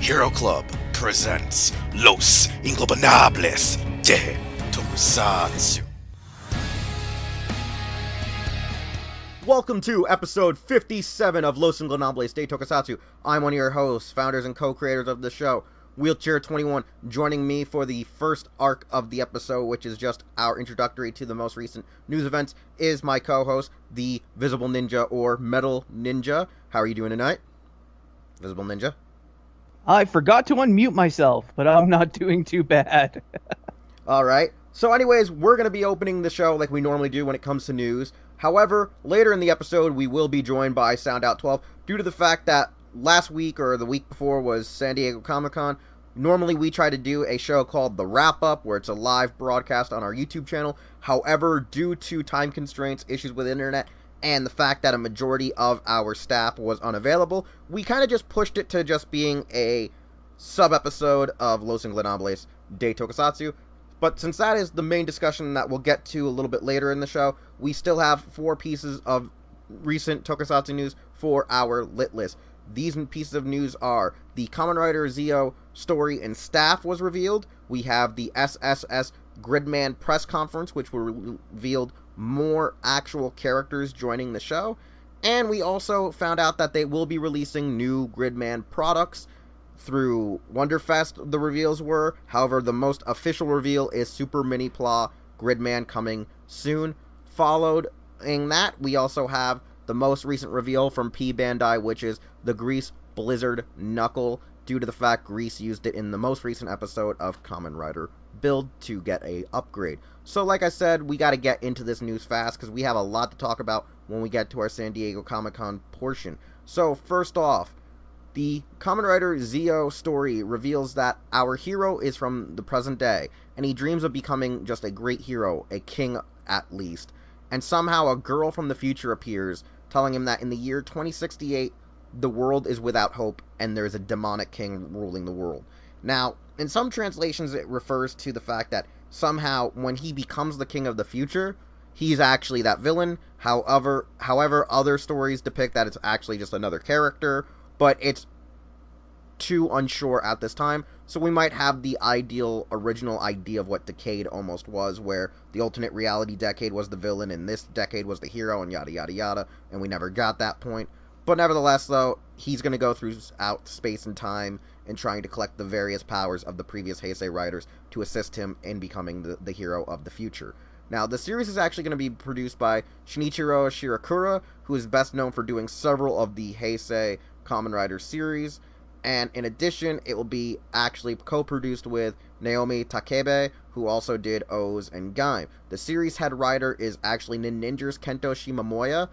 Hero Club presents Los Ingobernables de Tokusatsu. Welcome to episode 57 of Los Ingobernables de Tokusatsu. I'm one of your hosts, founders and co-creators of the show, Wheelchair21. Joining me for the first arc of the episode, which is just our introductory to the most recent news events, is my co-host, the Visible Ninja or Metal Ninja. How are you doing tonight, Visible Ninja? I forgot to unmute myself, but I'm not doing too bad. Alright, so anyways, we're going to be opening the show like we normally do when it comes to news. However, later in the episode, we will be joined by SoundOut12 due to the fact that last week or the week before was San Diego Comic-Con. Normally, we try to do a show called The Wrap-Up, where it's a live broadcast on our YouTube channel. However, due to time constraints, issues with the internet, and the fact that a majority of our staff was unavailable, we kind of just pushed it to just being a sub-episode of Los Ingobernables de Tokusatsu. But since that is the main discussion that we'll get to a little bit later in the show, we still have 4 pieces of recent Tokusatsu news for our lit list. These pieces of news are the Kamen Rider Zeo story and staff was revealed. We have the SSS Gridman press conference, which revealed more actual characters joining the show. And we also found out that they will be releasing new Gridman products through Wonderfest, the reveals were. However, the most official reveal is Super Mini-Pla Gridman coming soon. Followed in that, we also have the most recent reveal from P Bandai, which is the Grease Blizzard Knuckle, due to the fact Grease used it in the most recent episode of Kamen Rider Build to get a upgrade. So like I said, we got to get into this news fast because we have a lot to talk about when we get to our San Diego Comic-Con portion. So first off, the Kamen Rider Zeo story reveals that our hero is from the present day, and he dreams of becoming just a great hero, a king at least. And somehow a girl from the future appears, telling him that in the year 2068, the world is without hope, and there is a demonic king ruling the world. Now, in some translations, it refers to the fact that somehow, when he becomes the king of the future, he's actually that villain. However, other stories depict that it's actually just another character, but it's too unsure at this time, so we might have the original idea of what Decade almost was, where the alternate reality Decade was the villain, and this Decade was the hero, and yada yada yada, and we never got that point. But nevertheless, though, he's going to go throughout space and time and trying to collect the various powers of the previous Heisei riders to assist him in becoming the hero of the future. Now, the series is actually going to be produced by Shinichiro Shirakura, who is best known for doing several of the Heisei Kamen Rider series, and in addition, it will be actually co-produced with Naomi Takebe, who also did O's and Gaim. The series head writer is actually Ninja's Kento Shimamoya,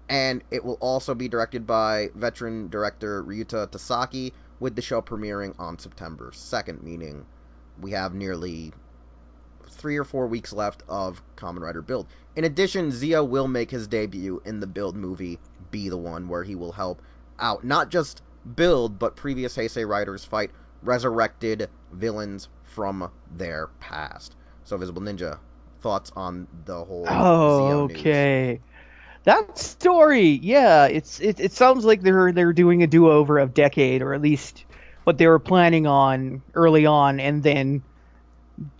and it will also be directed by veteran director Ryuta Tasaki, with the show premiering on September 2nd, meaning we have nearly 3 or 4 weeks left of Kamen Rider Build. In addition, Zeo will make his debut in the Build movie, Be the One, where he will help out not just Build, but previous Heisei riders fight resurrected villains from their past. So, Visible Ninja, thoughts on the whole Zeo news? Okay. That story, yeah, it sounds like they're doing a do-over of Decade, or at least what they were planning on early on, and then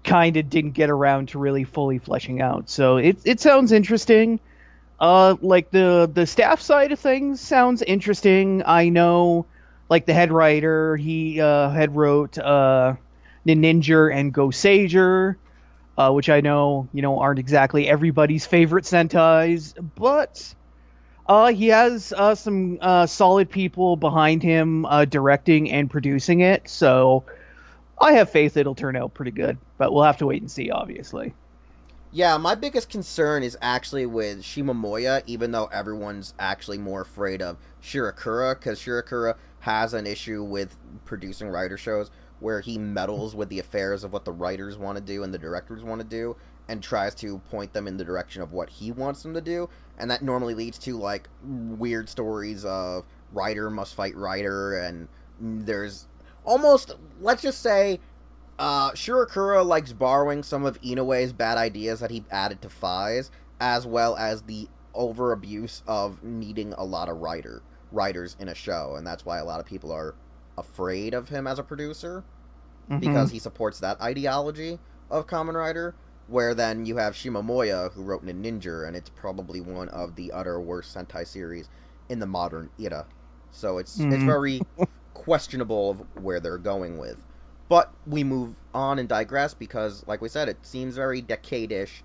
kind of didn't get around to really fully fleshing out. So it sounds interesting. Like the staff side of things sounds interesting. I know, like the head writer, he head wrote Ninja and Go Sager, which I know, aren't exactly everybody's favorite Sentais, but he has some solid people behind him directing and producing it, so I have faith it'll turn out pretty good, but we'll have to wait and see, obviously. Yeah, my biggest concern is actually with Shimamoya, even though everyone's actually more afraid of Shirakura, because Shirakura has an issue with producing writer shows where he meddles with the affairs of what the writers want to do and the directors want to do, and tries to point them in the direction of what he wants them to do, and that normally leads to, like, weird stories of writer must fight writer, and there's almost, let's just say, Shirakura likes borrowing some of Inoue's bad ideas that he added to Faiz, as well as the over-abuse of needing a lot of writers in a show, and that's why a lot of people are afraid of him as a producer Mhm. because he supports that ideology of Kamen Rider. Where then you have Shimomoya, who wrote Ninja, and it's probably one of the utter worst Sentai series in the modern era. So it's very questionable of where they're going with. But we move on and digress because, like we said, it seems very decade-ish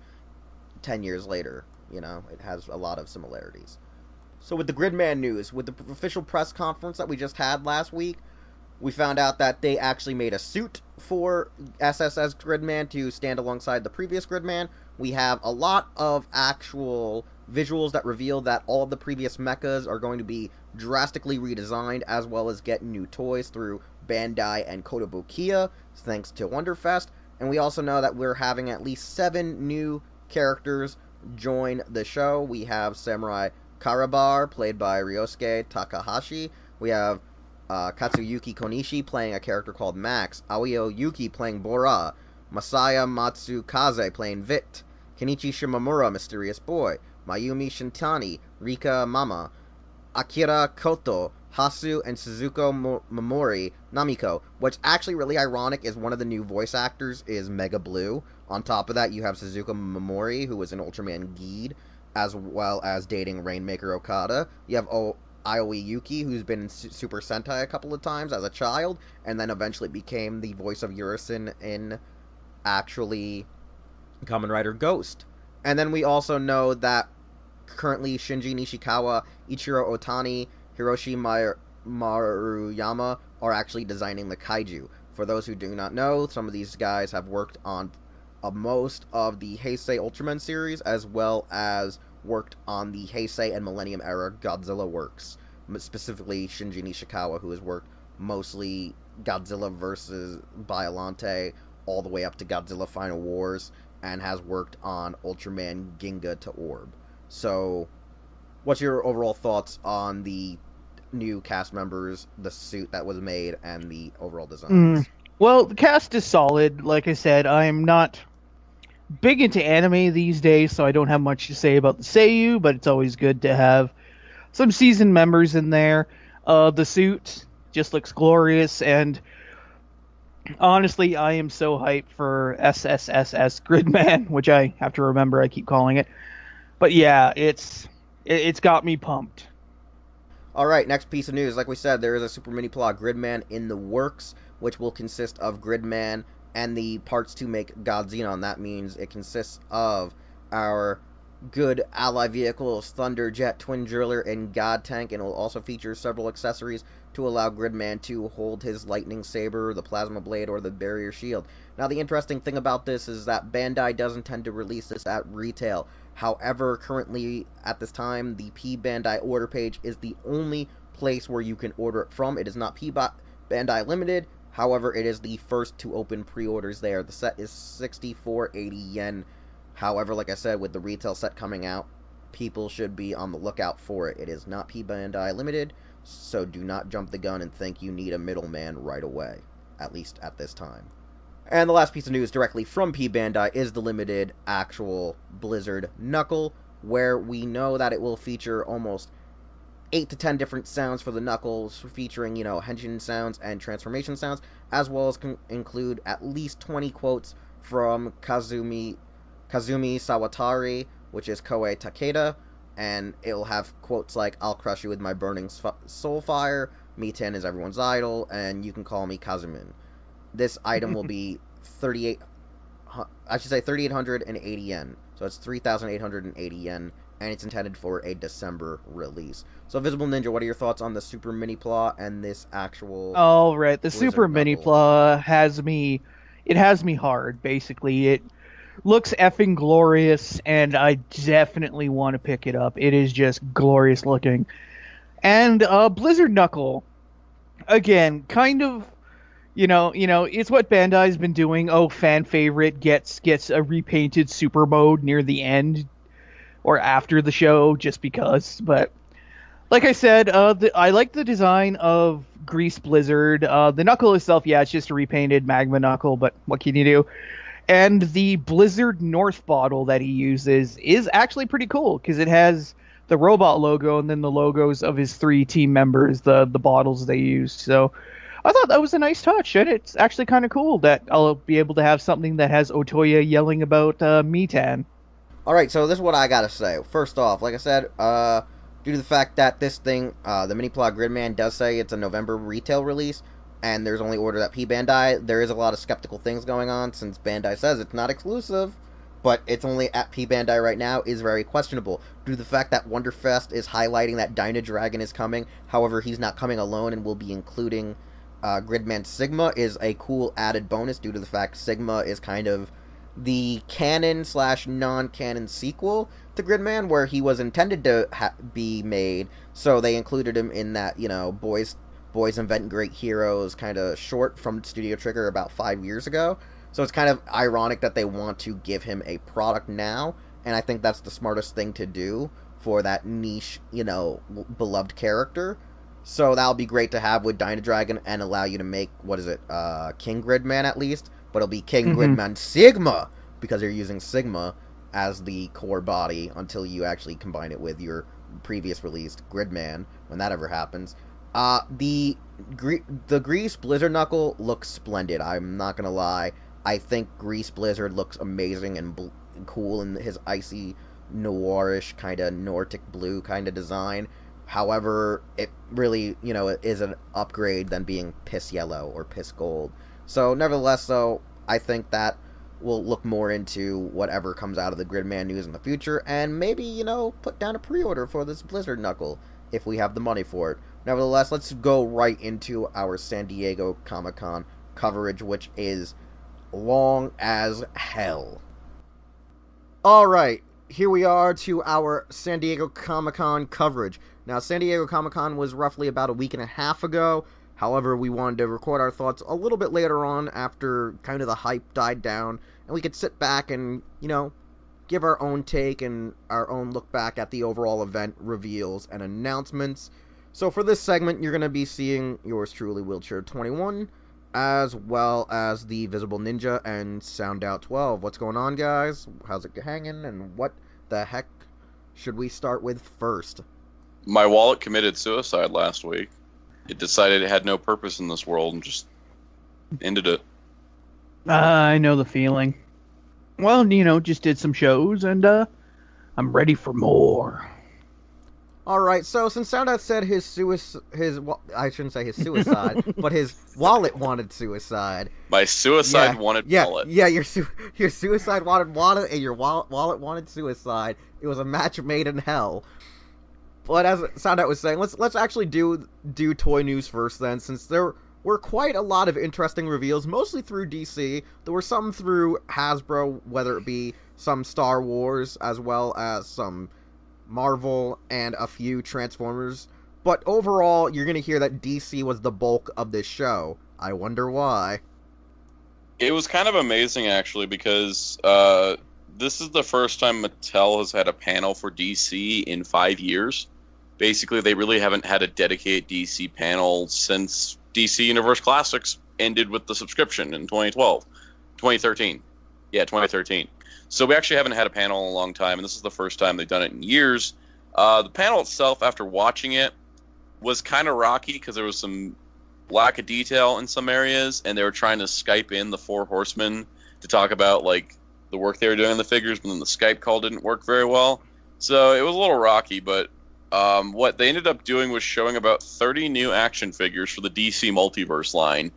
10 years later. You know, it has a lot of similarities. So with the Gridman news, with the official press conference that we just had last week, we found out that they actually made a suit for SSS Gridman to stand alongside the previous Gridman. We have a lot of actual visuals that reveal that all of the previous mechas are going to be drastically redesigned, as well as get new toys through Bandai and Kotobukiya, thanks to Wonderfest. And we also know that we're having at least 7 new characters join the show. We have Samurai Karabar, played by Ryosuke Takahashi. We have Katsuyuki Konishi playing a character called Max, Aoyo Yuki playing Bora, Masaya Matsukaze playing Vit, Kenichi Shimamura, Mysterious Boy, Mayumi Shintani, Rika Mama, Akira Koto, Hasu, and Suzuko Momori, Namiko. What's actually really ironic is one of the new voice actors is Mega Blue. On top of that, you have Suzuko Momori, who was in Ultraman Geed, as well as dating Rainmaker Okada. You have Aoi Yuki, who's been in Super Sentai a couple of times as a child, and then eventually became the voice of Urizen in actually Kamen Rider Ghost. And then we also know that currently Shinji Nishikawa, Ichiro Otani, Hiroshi Maruyama are actually designing the kaiju. For those who do not know, some of these guys have worked on most of the Heisei Ultraman series, as well as worked on the Heisei and Millennium era Godzilla works. Specifically, Shinji Nishikawa, who has worked mostly Godzilla vs. Biollante, all the way up to Godzilla Final Wars, and has worked on Ultraman Ginga to Orb. So, what's your overall thoughts on the new cast members, the suit that was made, and the overall design? Well, the cast is solid. Like I said, I'm not big into anime these days, so I don't have much to say about the Seiyu, but it's always good to have some seasoned members in there. The suit just looks glorious, and honestly, I am so hyped for SSSS Gridman, which I have to remember I keep calling it. But yeah, it's got me pumped. Alright, next piece of news. Like we said, there is a Super Mini-Pla Gridman in the works, which will consist of Gridman and the parts to make Godzilla. That means it consists of our good ally vehicles, Thunderjet, Twin Driller, and God Tank, and it will also feature several accessories to allow Gridman to hold his lightning saber, the plasma blade, or the barrier shield. Now, the interesting thing about this is that Bandai does intend to release this at retail. However, currently, at this time, the P Bandai order page is the only place where you can order it from. It is not P Bandai Limited. However, it is the first to open pre-orders there. The set is 6480 yen. However, like I said, with the retail set coming out, people should be on the lookout for it. It is not P Bandai Limited, so do not jump the gun and think you need a middleman right away, at least at this time. And the last piece of news directly from P Bandai is the limited actual Blizzard Knuckle, where we know that it will feature almost 8 to 10 different sounds for the Knuckles, featuring, henshin sounds and transformation sounds, as well as include at least 20 quotes from Kazumi Sawatari, which is Koei Takeda, and it'll have quotes like, "I'll crush you with my burning soul fire," "Miten is everyone's idol," and "You can call me Kazumin." This item will be 3,880 yen, so it's 3,880 yen, and it's intended for a December release. So, Visible Ninja, what are your thoughts on the Super Mini-Pla and this actual... All right, the Blizzard Super Knuckle? Mini-Pla has me hard, basically. It looks effing glorious, and I definitely want to pick it up. It is just glorious looking. And Blizzard Knuckle, again, kind of, it's what Bandai's been doing. Oh, fan favorite gets a repainted super mode near the end or after the show, just because. But like I said, I like the design of Grease Blizzard. The Knuckle itself, yeah, it's just a repainted Magma Knuckle, but what can you do? And the Blizzard North bottle that he uses is actually pretty cool, because it has the robot logo and then the logos of his 3 team members, the bottles they used. So I thought that was a nice touch, and it's actually kind of cool that I'll be able to have something that has Otoya yelling about Mitan. Alright, so this is what I gotta say. First off, like I said, due to the fact that this thing, the Mini-Pla Gridman does say it's a November retail release, and there's only ordered at P-Bandai, there is a lot of skeptical things going on, since Bandai says it's not exclusive, but it's only at P-Bandai right now, is very questionable. Due to the fact that Wonderfest is highlighting that Dynadragon is coming, however, he's not coming alone and will be including Gridman Sigma, is a cool added bonus due to the fact Sigma is kind of the canon/non-canon sequel to Gridman, where he was intended to be made, so they included him in that, Boys Invent Great Heroes kind of short from Studio Trigger about 5 years ago. So it's kind of ironic that they want to give him a product now, and I think that's the smartest thing to do for that niche, beloved character. So that'll be great to have with Dynadragon and allow you to make, King Gridman at least? But it'll be King Gridman Sigma, because you're using Sigma as the core body until you actually combine it with your previous released Gridman, when that ever happens. The Grease Blizzard Knuckle looks splendid, I'm not gonna lie. I think Grease Blizzard looks amazing and cool in his icy, noirish, kind of Nordic blue kind of design. However, it really, is an upgrade than being piss yellow or piss gold. So, nevertheless, though, I think that we'll look more into whatever comes out of the Gridman news in the future, and maybe, put down a pre-order for this Blizzard Knuckle, if we have the money for it. Nevertheless, let's go right into our San Diego Comic-Con coverage, which is long as hell. Alright, here we are to our San Diego Comic-Con coverage. Now, San Diego Comic-Con was roughly about a week and a half ago. However, we wanted to record our thoughts a little bit later on after kind of the hype died down, and we could sit back and, give our own take and our own look back at the overall event, reveals, and announcements. So for this segment, you're going to be seeing yours truly, Wheelchair 21, as well as the Visible Ninja and Sound Out 12. What's going on, guys? How's it hanging, and what the heck should we start with first? My wallet committed suicide last week. It decided it had no purpose in this world and just ended it. I know the feeling. Well, just did some shows, and I'm ready for more. Alright, so since Soundout said I shouldn't say his suicide, but his wallet wanted suicide. My suicide wanted wallet. Yeah, your suicide wanted wallet, and your wallet wanted suicide. It was a match made in hell. But as Soundout was saying, let's actually do toy news first then, since there were quite a lot of interesting reveals, mostly through DC. There were some through Hasbro, whether it be some Star Wars, as well as some Marvel, and a few Transformers. But overall, you're going to hear that DC was the bulk of this show. I wonder why. It was kind of amazing, actually, because this is the first time Mattel has had a panel for DC in 5 years. Basically, they really haven't had a dedicated DC panel since DC Universe Classics ended with the subscription in 2013. Yeah, 2013. So we actually haven't had a panel in a long time, and this is the first time they've done it in years. The panel itself, after watching it, was kind of rocky because there was some lack of detail in some areas, and they were trying to Skype in the Four Horsemen to talk about the work they were doing in the figures, but then the Skype call didn't work very well. So it was a little rocky, but what they ended up doing was showing about 30 new action figures for the DC Multiverse line,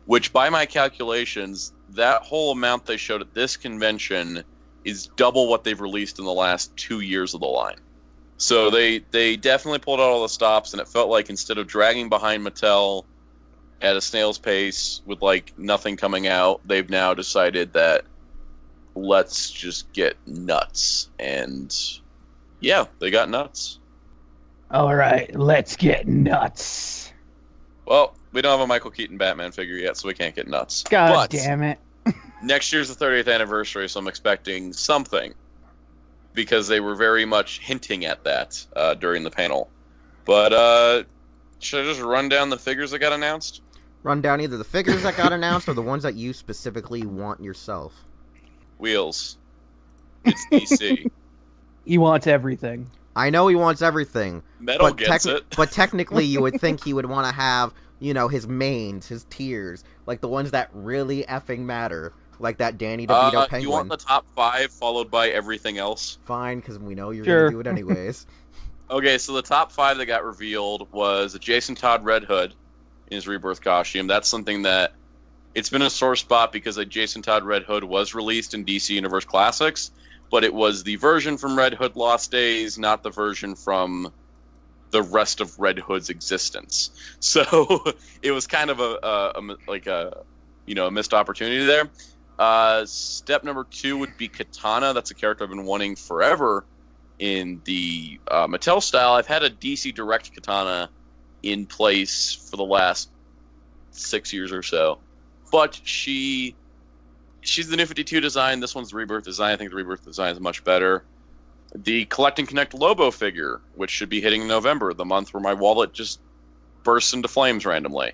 which by my calculations, that whole amount they showed at this convention is double what they've released in the last 2 years of the line. So they definitely pulled out all the stops, and it felt like instead of dragging behind Mattel at a snail's pace with nothing coming out, they've now decided that let's just get nuts. And yeah, they got nuts. All right, let's get nuts. Well, we don't have a Michael Keaton Batman figure yet, so we can't get nuts. God damn it. Next year's the 30th anniversary, so I'm expecting something, because they were very much hinting at that during the panel. But should I just run down the figures that got announced? Run down either the figures that got announced or the ones that you specifically want yourself. Wheels. It's DC. He wants everything. I know he wants everything. Metal gets it. But technically, you would think he would want to have his mains, his tiers, like the ones that really effing matter, like that Danny DeVito penguin. You want the top 5 followed by everything else? Fine, because we know you're Sure. gonna do it anyways. Okay, so the top 5 that got revealed was Jason Todd Red Hood in his Rebirth costume. That's something that it's been a sore spot because a Jason Todd Red Hood was released in DC Universe Classics, but it was the version from Red Hood Lost Days, not the version from the rest of Red Hood's existence. So it was kind of a missed opportunity there. Step number 2 would be Katana. That's a character I've been wanting forever in the Mattel style. I've had a DC Direct Katana in place for the last 6 years or so, but she's the New 52 design. This one's the Rebirth design. I think the Rebirth design is much better. The Collect and Connect Lobo figure, which should be hitting in November, the month where my wallet just bursts into flames randomly,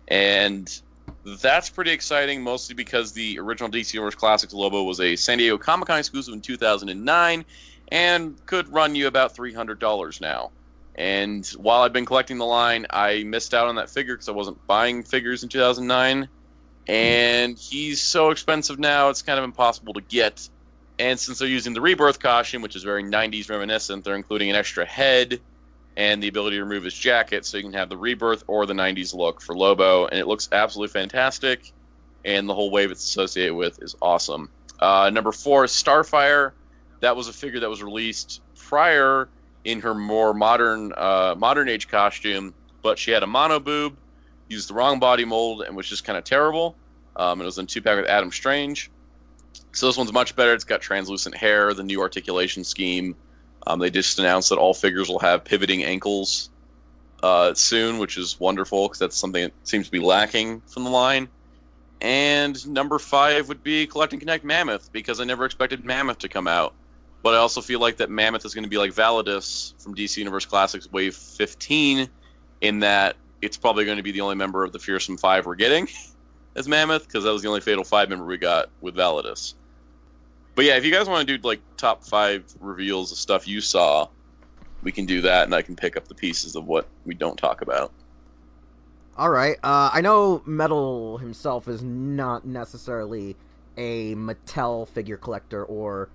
and that's pretty exciting, mostly because the original DC Universe Classics Lobo was a San Diego Comic-Con exclusive in 2009 and could run you about $300 now. And while I've been collecting the line, I missed out on that figure because I wasn't buying figures in 2009. And he's so expensive now, it's kind of impossible to get. And since they're using the Rebirth costume, which is very 90s reminiscent, they're including an extra head and the ability to remove his jacket, so you can have the Rebirth or the 90s look for Lobo, and it looks absolutely fantastic, and the whole wave it's associated with is awesome. Number 4 is Starfire. That was a figure that was released prior in her more modern age costume, but she had a mono boob, used the wrong body mold, and was just kind of terrible. It was in 2-pack with Adam Strange. So this one's much better. It's got translucent hair, the new articulation scheme. They just announced that all figures will have pivoting ankles soon, which is wonderful because that's something that seems to be lacking from the line. And number 5 would be Collect and Connect Mammoth, because I never expected Mammoth to come out. But I also feel like that Mammoth is going to be like Validus from DC Universe Classics Wave 15, in that it's probably going to be the only member of the Fearsome 5 we're getting as Mammoth, because that was the only Fatal 5 member we got with Validus. But yeah, if you guys want to do like top 5 reveals of stuff you saw, we can do that, and I can pick up the pieces of what we don't talk about. All right. I know Metal himself is not necessarily a Mattel figure collector or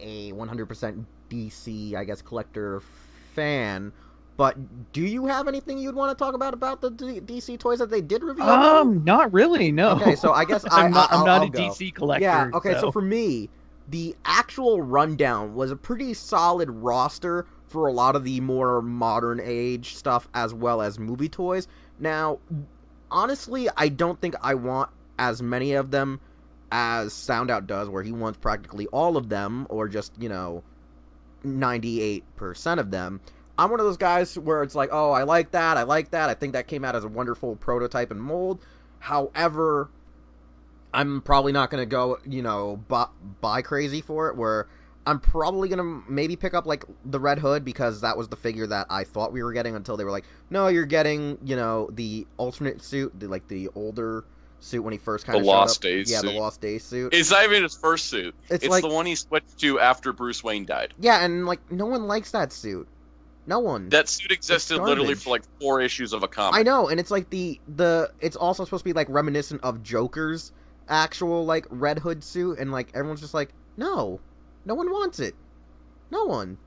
a 100% DC, I guess, collector fan, but do you have anything you'd want to talk about the DC toys that they did reveal? Not really, no. Okay, so I guess I'm not I'll a go. DC collector. Yeah, okay, so for me, the actual rundown was a pretty solid roster for a lot of the more modern age stuff as well as movie toys. Now, honestly, I don't think I want as many of them as Soundout does, where he wants practically all of them, or just, 98% of them. I'm one of those guys where it's like, oh, I like that, I think that came out as a wonderful prototype and mold. However, I'm probably not going to go, buy crazy for it, where I'm probably going to maybe pick up, like, the Red Hood, because that was the figure that I thought we were getting until they were like, no, you're getting, the alternate suit, the older suit when he first kind of showed up. Lost Days suit. The Lost Days suit. It's not even his first suit. It's like, the one he switched to after Bruce Wayne died. Yeah, and, like, no one likes that suit. No one. That suit existed literally for, like, 4 issues of a comic. I know, and it's like it's also supposed to be, like, reminiscent of Joker's actual, like, Red Hood suit, and, like, everyone's just like, no one wants it. No one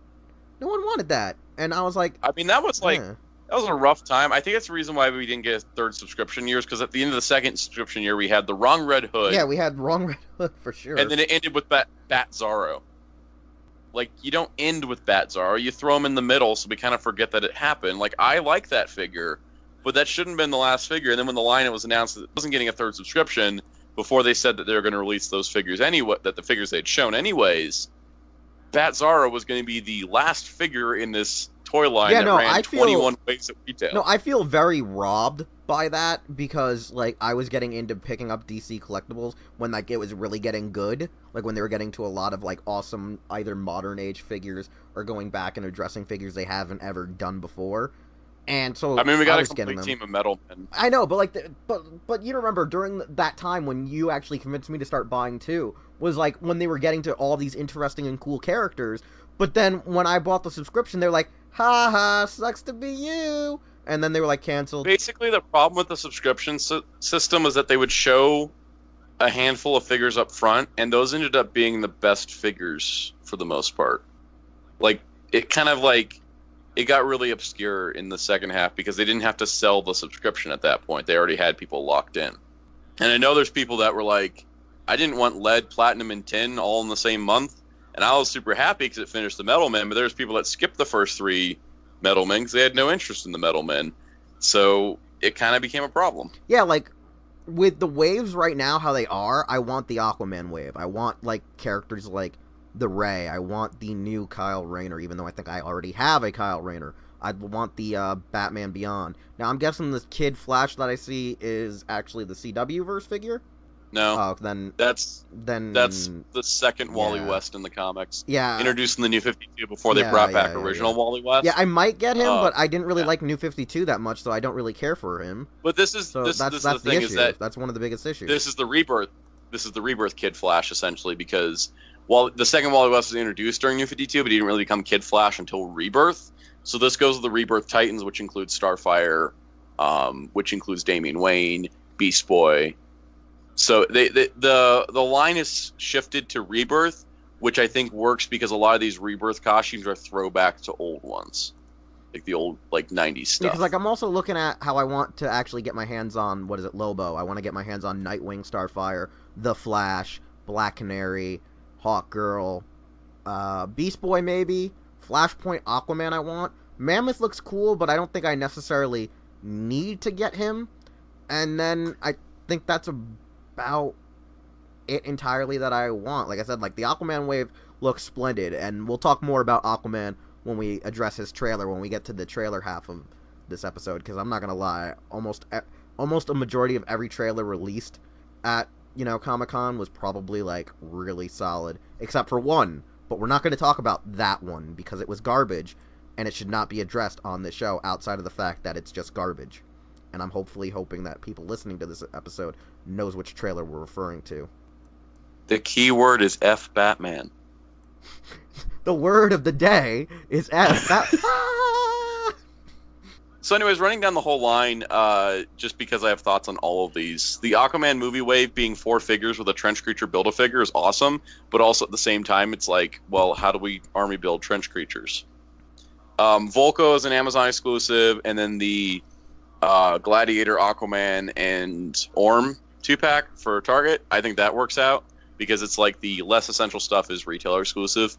wanted that. And I was like, I mean, that was like, that was a rough time. I think that's the reason why we didn't get a 3rd subscription year, because at the end of the 2nd subscription year, we had the wrong Red Hood. Yeah, we had the wrong Red Hood for sure. And then it ended with Bat Zorro. Like, you don't end with Bat Zorro, you throw him in the middle, so we kind of forget that it happened. Like, I like that figure, but that shouldn't have been the last figure. And then when the line was announced that it wasn't getting a 3rd subscription, before they said that they were going to release those figures anyway, that the figures they'd shown anyways, Bat Zorro was going to be the last figure in this toy line ran 21 ways at retail. No, I feel very robbed by that, because, like, I was getting into picking up DC collectibles when, like, it was really getting good. Like, when they were getting to a lot of, like, awesome either modern age figures or going back and addressing figures they haven't ever done before. And so I mean, we got a complete team of Metal Men. I know, but like, but you remember during that time when you actually convinced me to start buying too, was like when they were getting to all these interesting and cool characters. But then when I bought the subscription, they're like, "Ha ha, sucks to be you." and then they were like canceled. Basically, the problem with the subscription system is that they would show a handful of figures up front, and those ended up being the best figures for the most part. Like, it kind of like, it got really obscure in the second half because they didn't have to sell the subscription at that point. They already had people locked in. And I know there's people that were like, I didn't want lead, platinum, and tin all in the same month, and I was super happy because it finished the Metal Men, but there's people that skipped the first 3 Metal Men because they had no interest in the Metal Men. So it kind of became a problem. Yeah, like, with the waves right now, how they are, I want the Aquaman wave. I want, like, characters like the Ray. I want the new Kyle Rayner, even though I think I already have a Kyle Rayner. I want the Batman Beyond. Now, I'm guessing this Kid Flash that I see is actually the CW-verse figure? No. Oh, then... That's the second Wally West in the comics. Yeah. Introduced in the New 52 before they brought back original Wally West. Yeah, I might get him, but I didn't really like New 52 that much, so I don't really care for him. But that's the thing, issue. is that that's one of the biggest issues. This is the rebirth. This is the rebirth Kid Flash, essentially, because while the second Wally West was introduced during New 52, but he didn't really become Kid Flash until Rebirth. So this goes with the Rebirth Titans, which includes Starfire, which includes Damian Wayne, Beast Boy. So the line is shifted to Rebirth, which I think works because a lot of these Rebirth costumes are throwback to old ones, like the old 90s stuff. Because I'm also looking at how I want to actually get my hands on Lobo. I want to get my hands on Nightwing, Starfire, The Flash, Black Canary, Hawkgirl, Beast Boy maybe, Flashpoint, Aquaman. I want Mammoth looks cool, but I don't think I necessarily need to get him. And then I think that's about it entirely that I want. Like I said, like the Aquaman wave looks splendid, and we'll talk more about Aquaman when we address his trailer, when we get to the trailer half of this episode, because I'm not gonna lie, almost a majority of every trailer released at Comic-Con was probably like really solid, except for one, but we're not going to talk about that one because it was garbage, and it should not be addressed on this show outside of the fact that it's just garbage. And I'm hoping that people listening to this episode knows which trailer we're referring to. The key word is F Batman. The word of the day is F Batman. So anyways, running down the whole line, just because I have thoughts on all of these. The Aquaman movie wave being 4 figures with a trench creature Build-A-Figure is awesome, but also at the same time, it's like, well, how do we army build trench creatures? Volko is an Amazon exclusive, and then the Gladiator, Aquaman, and Orm 2-pack for Target. I think that works out, because it's like the less essential stuff is retailer exclusive.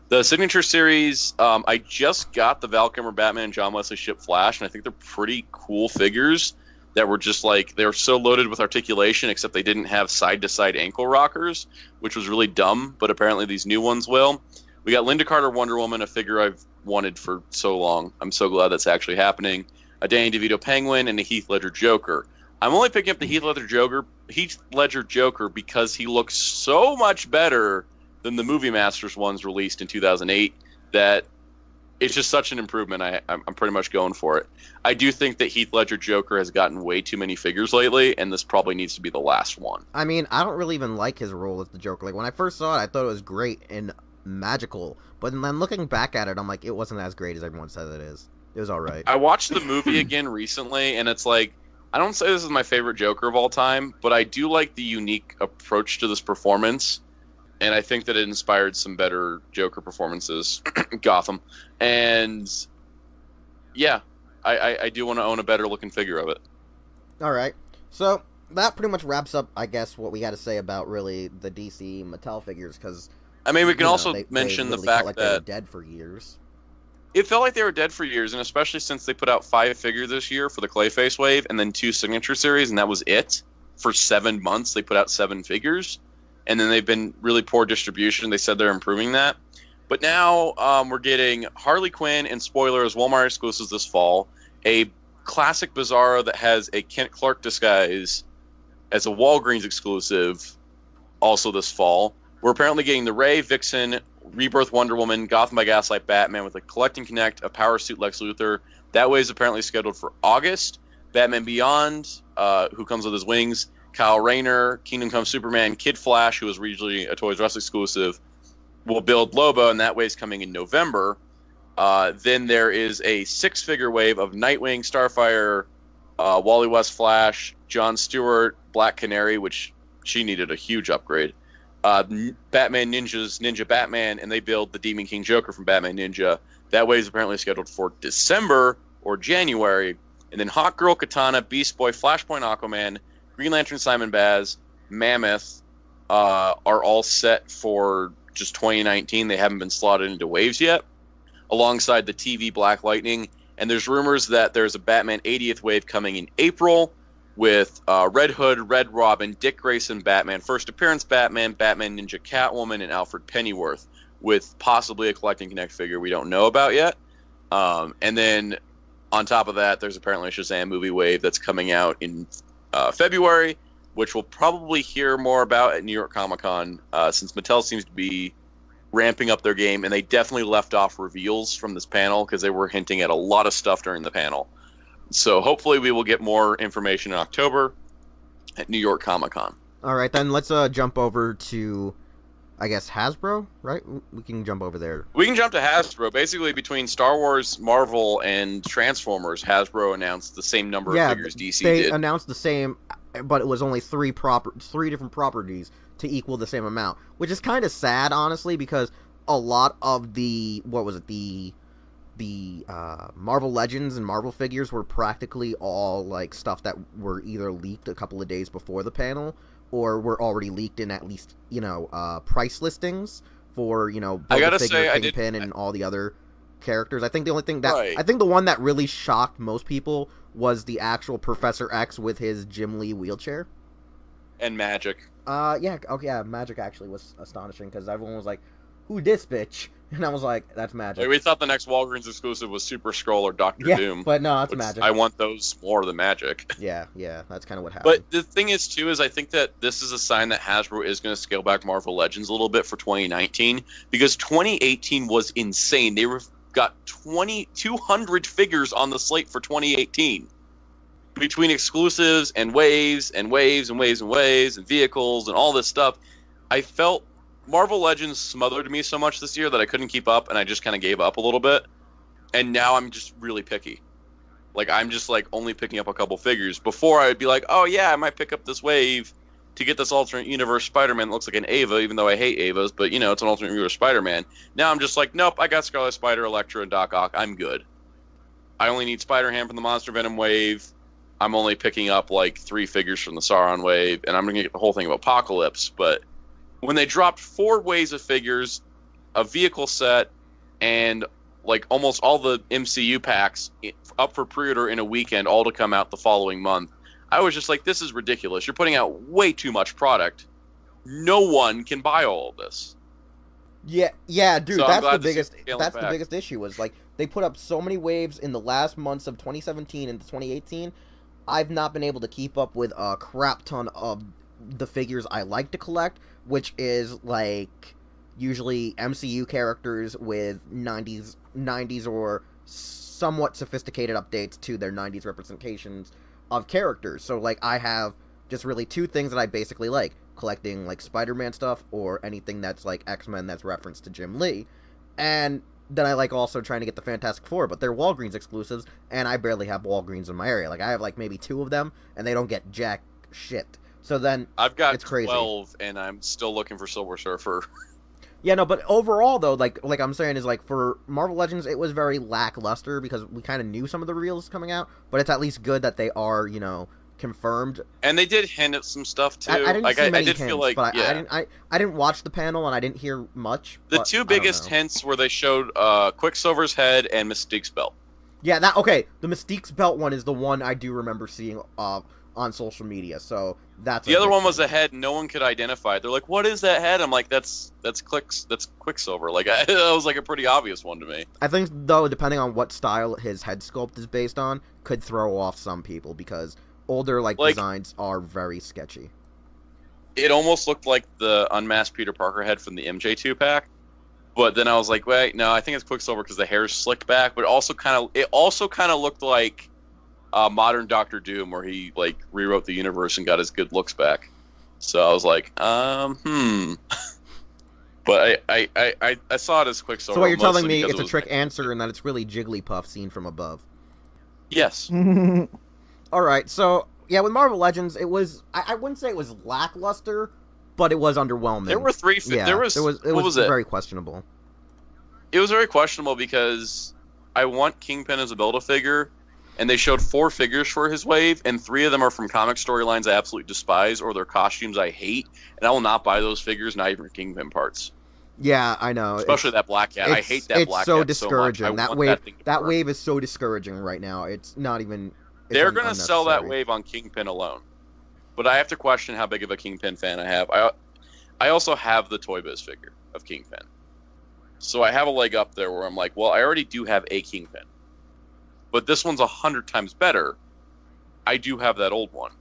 The Signature Series, I just got the Val Kilmer Batman and John Wesley Ship Flash, and I think they're pretty cool figures that were just like, they were so loaded with articulation, except they didn't have side-to-side ankle rockers, which was really dumb, but apparently these new ones will. We got Linda Carter Wonder Woman, a figure I've wanted for so long. I'm so glad that's actually happening. A Danny DeVito Penguin, and a Heath Ledger Joker. I'm only picking up the Heath Ledger Joker because he looks so much better than the Movie Masters ones released in 2008 that it's just such an improvement. I'm pretty much going for it. I do think that Heath Ledger Joker has gotten way too many figures lately, and this probably needs to be the last one. I mean, I don't really even like his role as the Joker. Like, when I first saw it, I thought it was great and magical, but then looking back at it, I'm like, it wasn't as great as everyone says it is. It was alright. I watched the movie again recently, and it's like, I don't say this is my favorite Joker of all time, but I do like the unique approach to this performance. And I think that it inspired some better Joker performances, Gotham. And, yeah, I do want to own a better-looking figure of it. All right. So, that pretty much wraps up, I guess, what we got to say about, really, the DC Mattel figures, because... I mean, we can also mention the fact that... they were dead for years. It felt like they were dead for years, and especially since they put out 5 figures this year for the Clayface wave, and then 2 Signature Series, and that was it. For 7 months, they put out 7 figures. And then they've been really poor distribution. They said they're improving that. But now we're getting Harley Quinn and Spoiler as Walmart exclusives this fall. A classic Bizarro that has a Kent Clark disguise as a Walgreens exclusive also this fall. We're apparently getting the Ray, Vixen, Rebirth Wonder Woman, Gotham by Gaslight Batman with a Collect and Connect, a Power Suit Lex Luthor. That way is apparently scheduled for August. Batman Beyond, who comes with his wings. Kyle Rayner, Kingdom Come Superman, Kid Flash, who is regionally a Toys R Us exclusive, will build Lobo, and that way is coming in November. Then there is a 6-figure wave of Nightwing, Starfire, Wally West Flash, Jon Stewart, Black Canary, which she needed a huge upgrade. Batman Ninja's Ninja Batman, and they build the Demon King Joker from Batman Ninja. That wave is apparently scheduled for December or January. And then Hawk Girl Katana, Beast Boy, Flashpoint Aquaman, Green Lantern Simon Baz, Mammoth are all set for just 2019. They haven't been slotted into waves yet, alongside the TV Black Lightning. And there's rumors that there's a Batman 80th wave coming in April with Red Hood, Red Robin, Dick Grayson Batman, First Appearance Batman, Batman Ninja Catwoman, and Alfred Pennyworth, with possibly a Collecting Connect figure we don't know about yet. And then on top of that, there's apparently a Shazam movie wave that's coming out in February, which we'll probably hear more about at New York Comic Con, since Mattel seems to be ramping up their game, and they definitely left off reveals from this panel because they were hinting at a lot of stuff during the panel. So hopefully we will get more information in October at New York Comic Con. All right, then let's jump over to, I guess, Hasbro, right? We can jump over there. We can jump to Hasbro. Basically, between Star Wars, Marvel, and Transformers, Hasbro announced the same number of figures DC did. They announced the same, but it was only three different properties to equal the same amount, which is kind of sad, honestly, because a lot of the Marvel Legends and Marvel figures were practically all like stuff that were either leaked a couple of days before the panel or were already leaked in at least price listings for I gotta Build-A-Figure, say, Kingpin, and all the other characters. I think the only thing that Right. I think the one that really shocked most people was the actual Professor X with his Jim Lee wheelchair. And Magic. Yeah, Magic actually was astonishing because everyone was like, "Who this bitch?" And I was like, "That's Magic." Like, we thought the next Walgreens exclusive was Super Skrull or Doctor Doom. But no, it's which Magic. I want those more than Magic. Yeah, that's kind of what happened. But the thing is, too, is I think that this is a sign that Hasbro is going to scale back Marvel Legends a little bit for 2019, because 2018 was insane. They got 200 figures on the slate for 2018. Between exclusives and waves and waves and waves and waves and vehicles and all this stuff, I felt Marvel Legends smothered me so much this year that I couldn't keep up, and I just kind of gave up a little bit. And now I'm just really picky. Like, I'm just like only picking up a couple figures. Before I'd be like, oh yeah, I might pick up this wave to get this alternate universe Spider-Man that looks like an Ava, even though I hate Avas, but it's an alternate universe Spider-Man. Now I'm just like, nope, I got Scarlet Spider, Elektra, and Doc Ock. I'm good. I only need Spider-Ham from the Monster Venom wave. I'm only picking up like 3 figures from the Sauron wave, and I'm going to get the whole thing of Apocalypse. But when they dropped 4 waves of figures, a vehicle set, and like almost all the MCU packs up for pre-order in a weekend, all to come out the following month, I was just like, this is ridiculous. You're putting out way too much product. No one can buy all of this. Yeah, dude, So that's the biggest issue was like they put up so many waves in the last months of 2017 and 2018. I've not been able to keep up with a crap ton of the figures I like to collect, which is like usually MCU characters with 90s or somewhat sophisticated updates to their 90s representations of characters. So like I have just really 2 things that I basically like, collecting like Spider-Man stuff or anything that's like X-Men that's referenced to Jim Lee. And then I like also trying to get the Fantastic Four, but they're Walgreens exclusives, and I barely have Walgreens in my area. Like I have like maybe 2 of them, and they don't get jack shit. So then I've got it's crazy. 12, and I'm still looking for Silver Surfer. Yeah, no, but overall though, like I'm saying is like for Marvel Legends, it was very lackluster because we kind of knew some of the reels coming out, but it's at least good that they are confirmed. And they did hint at some stuff too. I didn't see many hints, feel like, but yeah. I didn't watch the panel and I didn't hear much. The but 2 I don't biggest know. hints were they showed Quicksilver's head and Mystique's belt. Yeah, the Mystique's belt one is the one I do remember seeing on social media. So that's The other one was a head no one could identify. They're like, "What is that head?" I'm like, "That's Quicksilver." Like that was like a pretty obvious one to me. I think though, depending on what style his head sculpt is based on, could throw off some people because older like designs are very sketchy. It almost looked like the unmasked Peter Parker head from the MJ2 pack, but then I was like, wait, no, I think it's Quicksilver because the hair's slicked back. But it also kind of looked like modern Doctor Doom, where he like rewrote the universe and got his good looks back. So I was like, But I saw it as Quicksilver. So what you're telling me, because it's a was trick my answer favorite. and that it's really Jigglypuff seen from above. Yes. All right, so yeah, with Marvel Legends, it was I wouldn't say it was lackluster, but it was underwhelming. There were three. Yeah, there was. it what was it? very questionable. It was very questionable because I want Kingpin as a Build-A-Figure, and they showed 4 figures for his wave, and 3 of them are from comic storylines I absolutely despise, or their costumes I hate, and I will not buy those figures, not even for Kingpin parts. Yeah, I know. Especially that Black Cat. I hate that Black Cat so so discouraging. much. That wave is so discouraging right now. It's not even. They're going to sell that wave on Kingpin alone. But I have to question how big of a Kingpin fan I have. I also have the Toy Biz figure of Kingpin. So I have a leg up there where I'm like, well, I already do have a Kingpin. But this one's 100 times better. I do have that old one.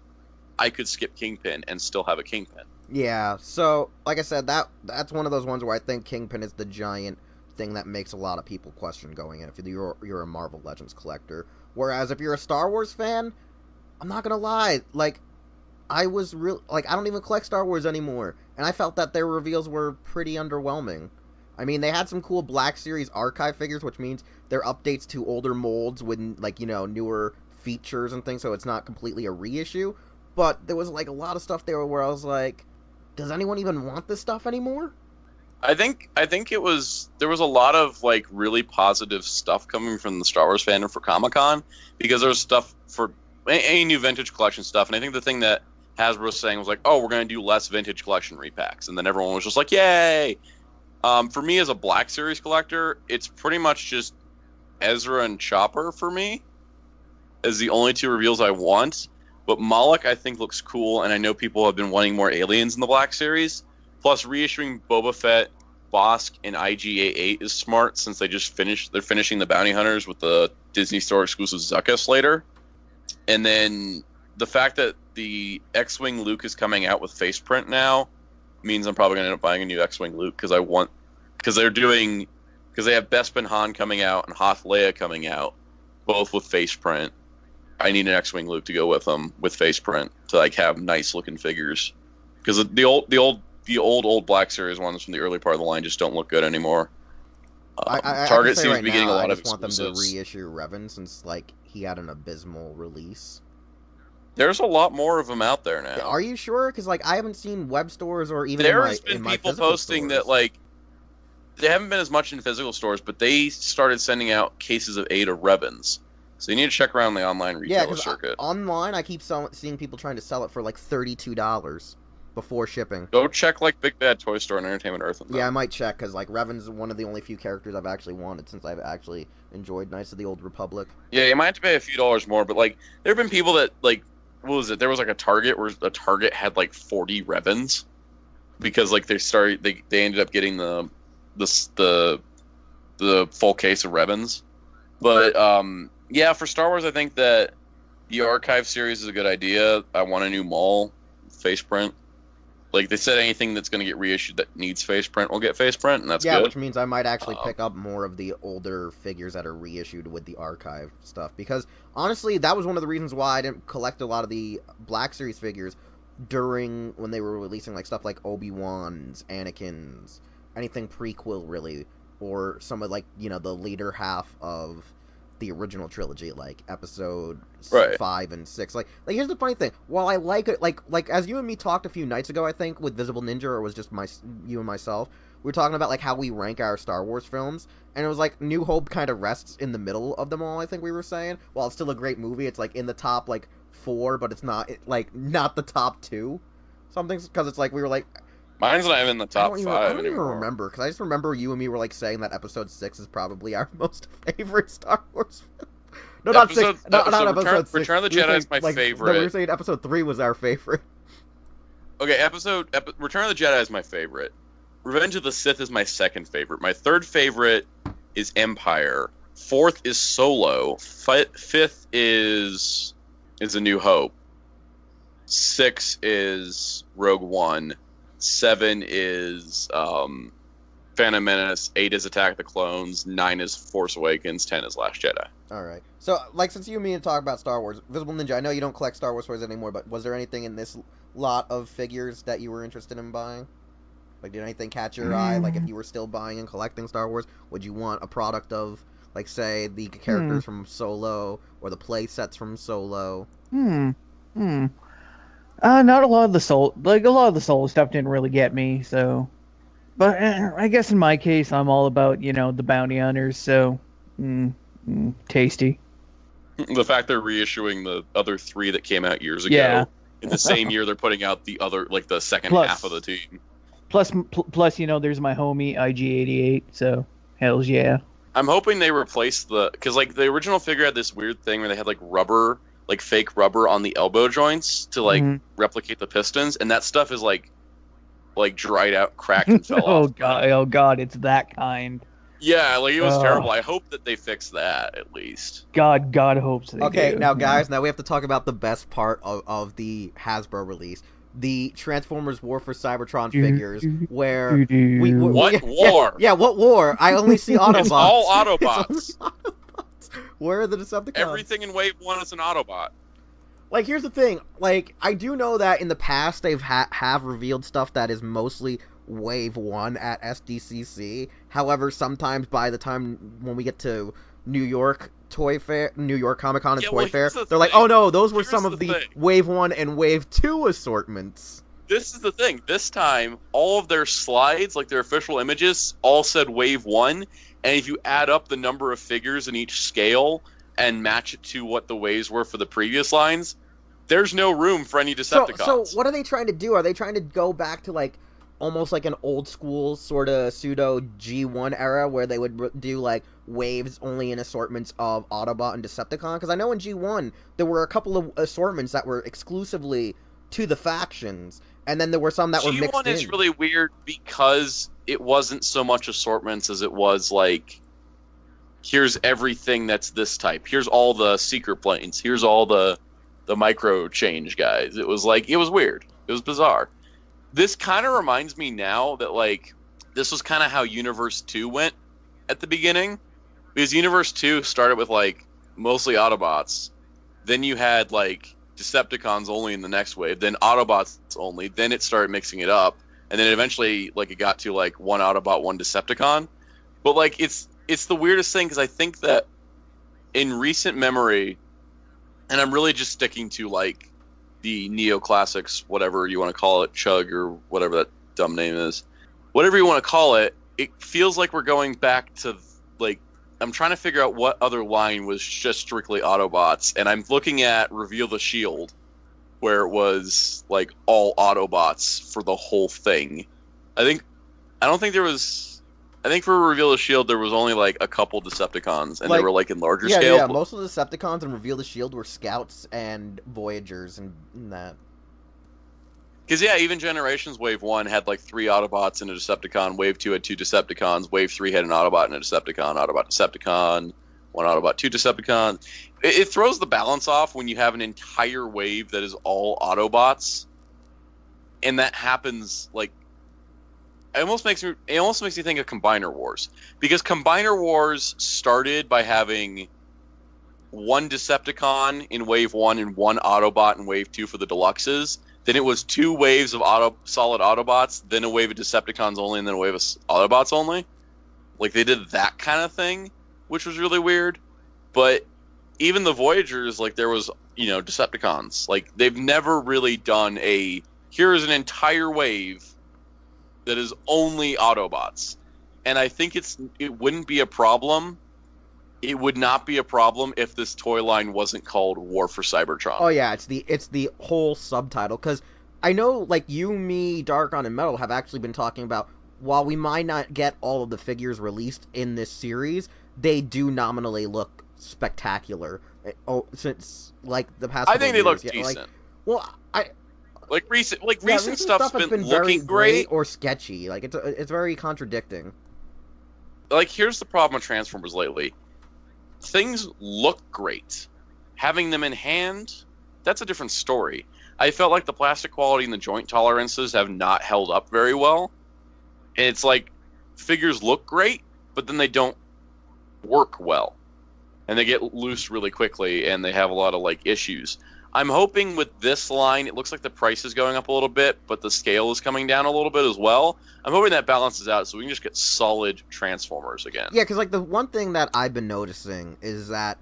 I could skip Kingpin and still have a Kingpin. Yeah, so, like I said, that's one of those ones where I think Kingpin is the giant thing that makes a lot of people question going in if you're a Marvel Legends collector. Whereas if you're a Star Wars fan, I'm not gonna lie, like, I don't even collect Star Wars anymore, and I felt that their reveals were pretty underwhelming. I mean, they had some cool Black Series archive figures, which means they're updates to older molds with, like, you know, newer features and things, so it's not completely a reissue. But there was, like, a lot of stuff there where I was like, does anyone even want this stuff anymore? I think there was a lot of, like, really positive stuff coming from the Star Wars fandom for Comic-Con, because there was stuff for any new vintage collection stuff, and I think the thing that Hasbro was saying was like, oh, we're going to do less vintage collection repacks, and then everyone was just like, yay! For me as a Black Series collector, it's pretty much just Ezra and Chopper for me as the only 2 reveals I want. But Moloch I think looks cool, and I know people have been wanting more aliens in the Black Series. Plus, reissuing Boba Fett, Bosk, and IGA-8 is smart since they're finishing the Bounty Hunters with the Disney Store exclusive Zuckuss later. And then the fact that the X-Wing Luke is coming out with face print now means I'm probably going to end up buying a new X-Wing Luke because they have Bespin Han coming out and Hoth Leia coming out, both with face print. I need an X-Wing Luke to go with them with face print to like have nice looking figures, because the old Black Series ones from the early part of the line just don't look good anymore. Target seems to be getting a lot of exclusives. I just want them to reissue Revan since like he had an abysmal release. There's a lot more of them out there now. Are you sure? Because like I haven't seen web stores or even there's been people posting stores. that like they haven't been as much in physical stores, but they started sending out cases of 8 of Revans. So you need to check around the online retailer circuit. Online, I keep seeing people trying to sell it for like $32 before shipping. Go check like Big Bad Toy Store and Entertainment Earth. Yeah, I might check because like Revan's one of the only few characters I've actually wanted since I've actually enjoyed Knights of the Old Republic. Yeah, you might have to pay a few dollars more, but like there have been people that like what was it? There was like a Target where a Target had like 40 Revans because like they ended up getting the full case of Revans. But yeah, for Star Wars, I think that the Archive series is a good idea. I want a new Maul face print. Like they said, anything that's going to get reissued that needs face print will get face print, and that's good. Yeah, which means I might actually pick up more of the older figures that are reissued with the Archive stuff. Because, honestly, that was one of the reasons why I didn't collect a lot of the Black Series figures during when they were releasing like stuff like Obi-Wan's, Anakin's, anything prequel, really. Or some of, like, you know, the later half of the original trilogy, like episode 5 and 6. Like here's the funny thing. While I like it, like as you and me talked a few nights ago, I think with Visible Ninja, or it was just you and myself, we were talking about like how we rank our Star Wars films, and it was like New Hope kind of rests in the middle of them all. I think we were saying, while it's still a great movie, it's like in the top like 4, but it's not not the top 2. Something because it's like we were like. Mine's not even in the top 5 anymore. I don't even remember, because I just remember you and me were, like, saying that Episode 6 is probably our most favorite Star Wars film. No, not 6. Not Episode 6. Return of the Jedi is my favorite. No, we were saying Episode 3 was our favorite. Okay, Return of the Jedi is my favorite. Revenge of the Sith is my second favorite. My third favorite is Empire. Fourth is Solo. Fifth is A New Hope. 6 is Rogue One. 7 is Phantom Menace, 8 is Attack of the Clones, 9 is Force Awakens, 10 is Last Jedi. Alright. So, like, since you and me to talk about Star Wars, Visible Ninja, I know you don't collect Star Wars toys anymore, but was there anything in this lot of figures that you were interested in buying? Like, did anything catch your eye? Like, if you were still buying and collecting Star Wars, would you want a product of, like, say, the characters from Solo or the play sets from Solo? Not a lot of the Solo, stuff didn't really get me, so. But I guess in my case, I'm all about, the bounty hunters, so. Tasty. The fact they're reissuing the other 3 that came out years ago. In the same year, they're putting out the other, like, the second half of the team. Plus, there's my homie IG-88, so hells yeah. I'm hoping they replace because, like, the original figure had this weird thing where they had, like, rubber, like, fake rubber on the elbow joints to, like, replicate the pistons, and that stuff is, like dried out, cracked, and fell off. Oh god, it's that kind. Yeah, like, it was terrible. I hope that they fix that, at least. God hopes they do. Okay, now, guys, now we have to talk about the best part of the Hasbro release. The Transformers War for Cybertron figures, where What war? Yeah, what war? I only see Autobots. It's all Autobots. Where are the Decepticons? Everything in Wave 1 is an Autobot. Like, here's the thing. Like, I do know that in the past they've have revealed stuff that is mostly Wave 1 at SDCC. However, sometimes by the time when we get to New York Comic-Con and Toy Fair, they're like, oh no, those were some of the Wave 1 and Wave 2 assortments. This is the thing. This time, all of their slides, like their official images, all said Wave 1, and if you add up the number of figures in each scale and match it to what the waves were for the previous lines, there's no room for any Decepticons. So what are they trying to do? Are they trying to go back to, like, almost like an old school sort of pseudo G1 era where they would do, like, waves only in assortments of Autobot and Decepticon? Because I know in G1 there were a couple of assortments that were exclusively to the factions, and then there were some that were mixed in. G1 is really weird because it wasn't so much assortments as it was, like, here's everything that's this type. Here's all the secret planes. Here's all the micro change guys. It was like, it was weird. It was bizarre. This kind of reminds me now that, like, this was kind of how Universe 2 went at the beginning. Because Universe 2 started with, like, mostly Autobots. Then you had, like, Decepticons only in the next wave. Then Autobots only. Then it started mixing it up. And then eventually, like, it got to, like, one Autobot, one Decepticon. But, like, it's the weirdest thing because I think that in recent memory, and I'm really just sticking to, like, the Neoclassics, whatever you want to call it, Chug or whatever that dumb name is. Whatever you want to call it, it feels like we're going back to, like, I'm trying to figure out what other line was just strictly Autobots, and I'm looking at Reveal the Shield, where it was, like, all Autobots for the whole thing. I think for Reveal the Shield, there was only, like, a couple Decepticons, and they were, like, in larger scale. Yeah, most of the Decepticons in Reveal the Shield were Scouts and Voyagers and that. Because, yeah, even Generations Wave 1 had, like, 3 Autobots and a Decepticon. Wave 2 had 2 Decepticons. Wave 3 had an Autobot and a Decepticon. Autobot, Decepticon. 1 Autobot, 2 Decepticons. It throws the balance off when you have an entire wave that is all Autobots. And that happens, like... It almost makes me think of Combiner Wars. Because Combiner Wars started by having 1 Decepticon in Wave 1 and 1 Autobot in Wave 2 for the Deluxes. Then it was 2 waves of solid Autobots, then a wave of Decepticons only, and then a wave of Autobots only. Like, they did that kind of thing, which was really weird. But even the Voyagers, like, there was, Decepticons. Like, they've never really done here is an entire wave that is only Autobots. And I think it wouldn't be a problem. It would not be a problem if this toy line wasn't called War for Cybertron. Oh yeah, it's the whole subtitle, because I know, like, you, me, Darkon, and Metal have actually been talking about, while we might not get all of the figures released in this series, they do nominally look spectacular. Since, like, the past I think they look decent. Recent recent stuff's been looking great or sketchy. Like, it's very contradicting. Like, here's the problem with Transformers lately. Things look great. Having them in hand, that's a different story. I felt like the plastic quality and the joint tolerances have not held up very well. And it's like, figures look great, but then they don't work well. And they get loose really quickly, and they have a lot of, like, issues. I'm hoping with this line, it looks like the price is going up a little bit, but the scale is coming down a little bit as well. I'm hoping that balances out so we can just get solid Transformers again. Yeah, because like the one thing that I've been noticing is that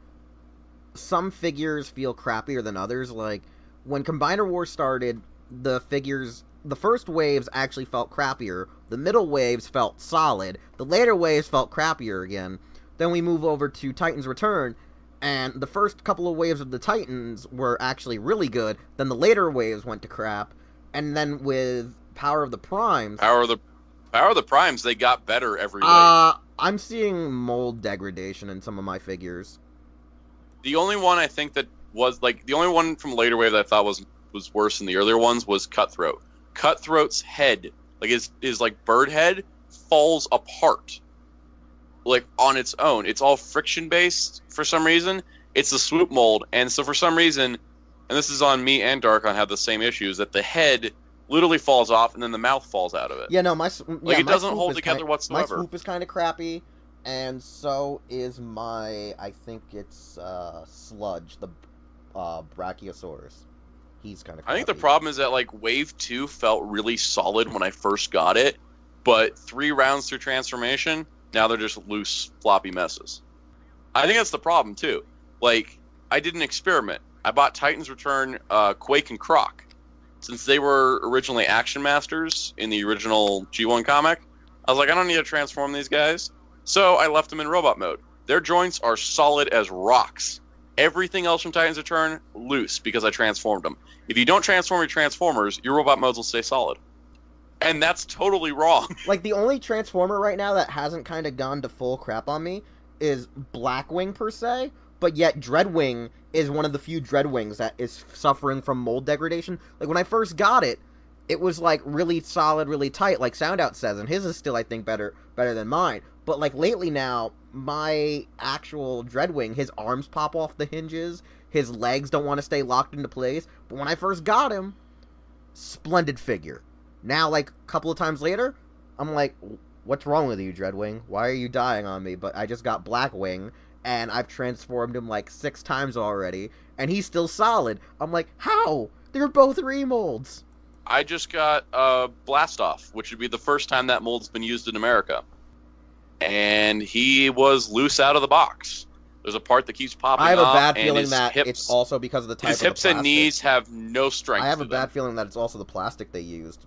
some figures feel crappier than others. Like when Combiner Wars started, the first waves actually felt crappier. The middle waves felt solid. The later waves felt crappier again. Then we move over to Titans Return, and the first couple of waves of the Titans were actually really good. Then the later waves went to crap. And then with Power of the Primes... Power of the Primes, they got better every wave. I'm seeing mold degradation in some of my figures. The only one I think that was, like, the only one from later wave that I thought was worse than the earlier ones was Cutthroat. Cutthroat's head, like his like bird head, falls apart, like on its own. It's all friction based for some reason. It's the swoop mold, and so for some reason, and this is on me and Darkon have the same issues, that the head literally falls off and then the mouth falls out of it. Yeah, no, it doesn't hold together whatsoever. My swoop is kind of crappy, and so is I think it's Sludge, the Brachiosaurus. He's kind of crappy. I think the problem is that like Wave 2 felt really solid when I first got it, but 3 rounds through transformation, now they're just loose, floppy messes. I think that's the problem too. Like, I did an experiment. I bought Titans Return, Quake, and Croc. Since they were originally Action Masters in the original G1 comic, I was like, I don't need to transform these guys. So I left them in robot mode. Their joints are solid as rocks. Everything else from Titans Return, loose, because I transformed them. If you don't transform your Transformers, your robot modes will stay solid. And that's totally wrong. Like, the only Transformer right now that hasn't kind of gone to full crap on me is Blackwing, per se, but yet Dreadwing is one of the few Dreadwings that is suffering from mold degradation. Like, when I first got it, it was, like, really solid, really tight, like Soundout says, and his is still, I think, better than mine. But, like, lately now, my actual Dreadwing, his arms pop off the hinges, his legs don't want to stay locked into place, but when I first got him, splendid figure. Now, like, a couple of times later, I'm like, what's wrong with you, Dreadwing? Why are you dying on me? But I just got Blackwing, and I've transformed him, like, 6 times already, and he's still solid. I'm like, how? They're both remolds. I just got Blastoff, which would be the first time that mold's been used in America. And he was loose out of the box. There's a part that keeps popping off. I have a bad and feeling that it's also because of the type of the plastic. His hips and knees have no strength. I have a bad feeling that it's also the plastic they used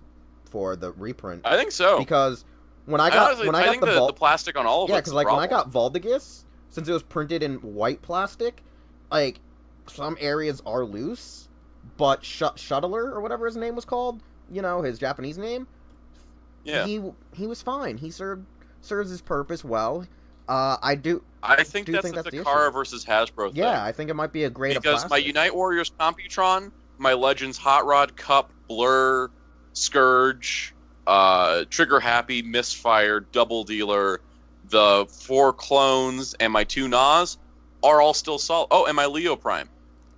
for the reprint. I think so. Because when I got the plastic on all of it. Yeah, because like when I got Voldigus, since it was printed in white plastic, like some areas are loose, but Shuttler or whatever his name was called, you know, his Japanese name. Yeah. He was fine. He serves his purpose well. I think that's a Takara versus Hasbro thing. Yeah, I think it might be a grade because my Unite Warriors Computron, my Legends Hot Rod, Cup, Blur, Scourge, Trigger Happy, Misfire, Double Dealer, the 4 clones, and my 2 Nas are all still solid. Oh, and my Leo Prime.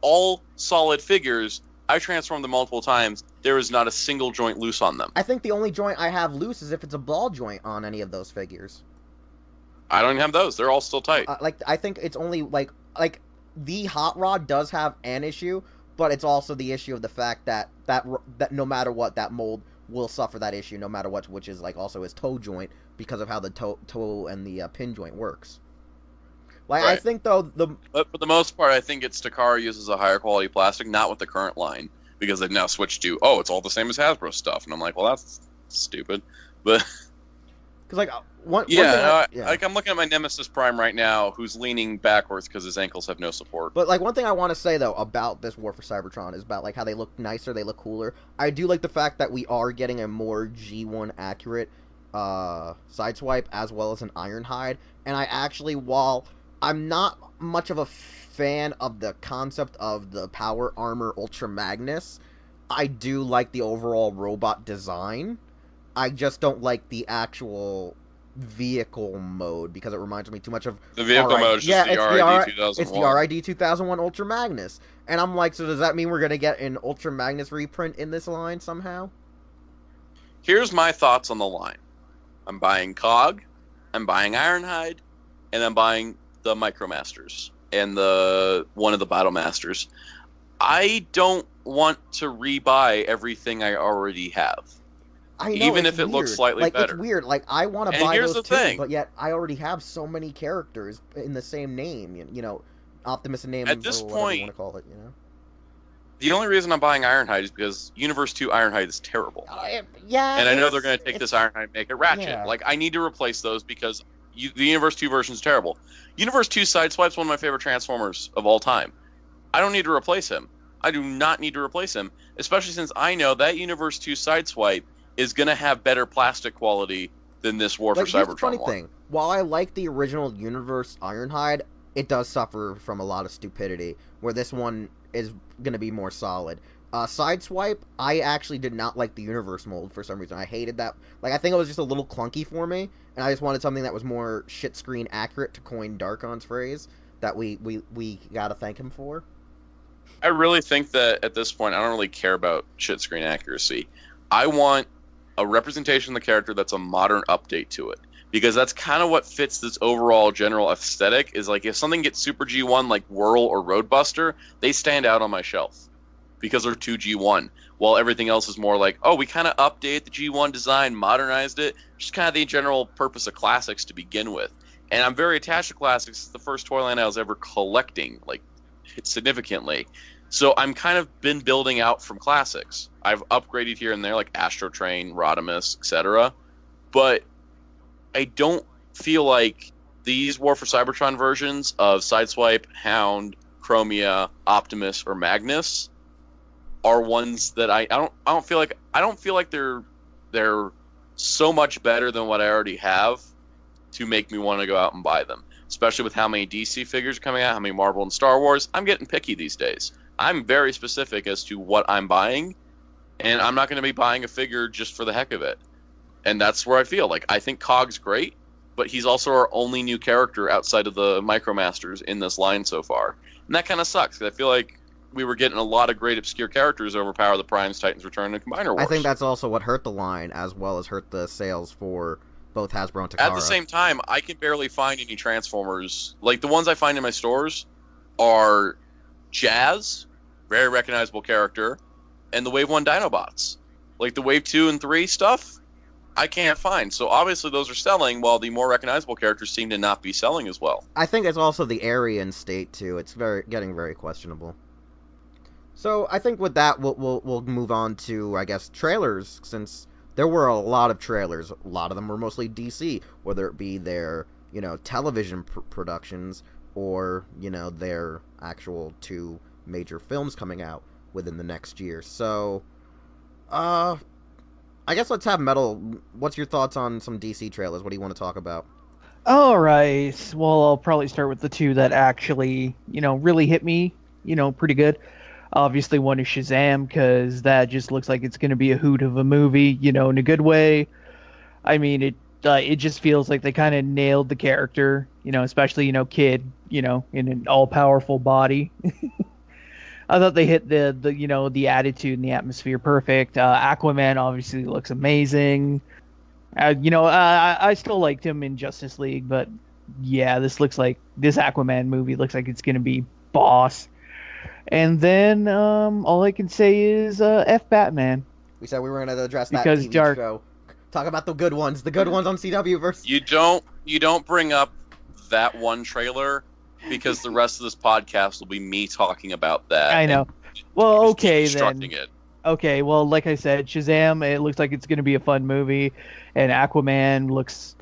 All solid figures. I transformed them multiple times. There is not a single joint loose on them. I think the only joint I have loose is if it's a ball joint on any of those figures. I don't have those. They're all still tight. I think it's only, like, the Hot Rod does have an issue, but it's also the issue of the fact that no matter what, that mold will suffer that issue no matter what, which is, like, also his toe joint because of how the toe and the pin joint works. Like, right. I think, though, But for the most part, I think it's Takara uses a higher quality plastic, not with the current line, because they've now switched to, it's all the same as Hasbro stuff. And I'm like, well, that's stupid. But... Because, like, I'm looking at my Nemesis Prime right now, who's leaning backwards because his ankles have no support. But, like, one thing I want to say, though, about this War for Cybertron is about, like, how they look nicer, they look cooler. I do like the fact that we are getting a more G1 accurate Sideswipe, as well as an Ironhide. And I actually, while I'm not much of a fan of the concept of the Power Armor Ultra Magnus, I do like the overall robot design. I just don't like the actual vehicle mode because it reminds me too much of the vehicle mode. Is just the RID 2001. It's the RID 2001 Ultra Magnus, and I'm like, so does that mean we're gonna get an Ultra Magnus reprint in this line somehow? Here's my thoughts on the line. I'm buying Cog, I'm buying Ironhide, and I'm buying the Micromasters and one of the Battle Masters. I don't want to rebuy everything I already have. I know, even it's if it looks weird. slightly like, better. It's weird. Like, I want to And buy here's those the too, thing. but yet I already have so many characters in the same name. You know, Optimus and name, At this or whatever point, you want to call it. You know. The only reason I'm buying Ironhide is because Universe 2 Ironhide is terrible. Yeah. And I know they're going to take this Ironhide and make it Ratchet. Yeah. Like, I need to replace those because the Universe 2 version is terrible. Universe 2 Sideswipe's one of my favorite Transformers of all time. I don't need to replace him. I do not need to replace him, especially since I know that Universe 2 Sideswipe is going to have better plastic quality than this War for Like, here's the Cybertron funny one. thing. While I like the original Universe Ironhide, it does suffer from a lot of stupidity, where this one is going to be more solid. Sideswipe, I actually did not like the Universe mold for some reason. I hated that. Like, I think it was just a little clunky for me, and I just wanted something that was more shit screen accurate, to coin Darkon's phrase, that we gotta thank him for. I really think that at this point, I don't really care about shit screen accuracy. I want a representation of the character that's a modern update to it. Because that's kind of what fits this overall general aesthetic, is like if something gets Super G1 like Whirl or Roadbuster, they stand out on my shelf. Because they're 2G1. While everything else is more like, oh, we kind of updated the G1 design, modernized it. Just kind of the general purpose of classics to begin with. And I'm very attached to classics. It's the first toy line I was ever collecting, like, significantly. So I'm kind of been building out from classics. I've upgraded here and there, like Astro Train, Rodimus, etc. But I don't feel like these War for Cybertron versions of Sideswipe, Hound, Chromia, Optimus, or Magnus are ones that I don't feel like they're so much better than what I already have to make me want to go out and buy them. Especially with how many DC figures are coming out, how many Marvel and Star Wars. I'm getting picky these days. I'm very specific as to what I'm buying, and I'm not going to be buying a figure just for the heck of it. And that's where I feel like I think Cog's great, but he's also our only new character outside of the Micromasters in this line so far. And that kind of sucks, because I feel like we were getting a lot of great obscure characters over Power of the Primes, Titans Return, and Combiner Wars. I think that's also what hurt the line, as well as hurt the sales for both Hasbro and Takara. At the same time, I can barely find any Transformers. Like, the ones I find in my stores are Jazz, very recognizable character, and the Wave 1 Dinobots. Like, the Wave 2 and 3 stuff, I can't find. So obviously those are selling, while the more recognizable characters seem to not be selling as well. I think it's also the Aryan state too. It's getting very questionable. So I think with that we'll move on to, I guess, trailers, since there were a lot of trailers. A lot of them were mostly DC, whether it be their, you know, television productions or, you know, their actual 2 major films coming out within the next year. So I guess let's have Metal. What's your thoughts on some DC trailers? What do you want to talk about? All right. Well, I'll probably start with the 2 that actually, you know, really hit me, you know, pretty good. Obviously, one is Shazam, because that just looks like it's going to be a hoot of a movie, you know, in a good way. I mean, it just feels like they kind of nailed the character, you know, especially, you know, Kid, you know, in an all-powerful body. I thought they hit the you know, the attitude and the atmosphere perfect. Aquaman obviously looks amazing. You know, I still liked him in Justice League, but yeah, this Aquaman movie looks like it's going to be boss. And then all I can say is F Batman. We said we were going to address that Because TV show. Talk about the good ones on CW versus... You don't bring up that one trailer, because the rest of this podcast will be me talking about that. I know. Well, okay then. It. Okay, well, like I said, Shazam, it looks like it's going to be a fun movie, and Aquaman looks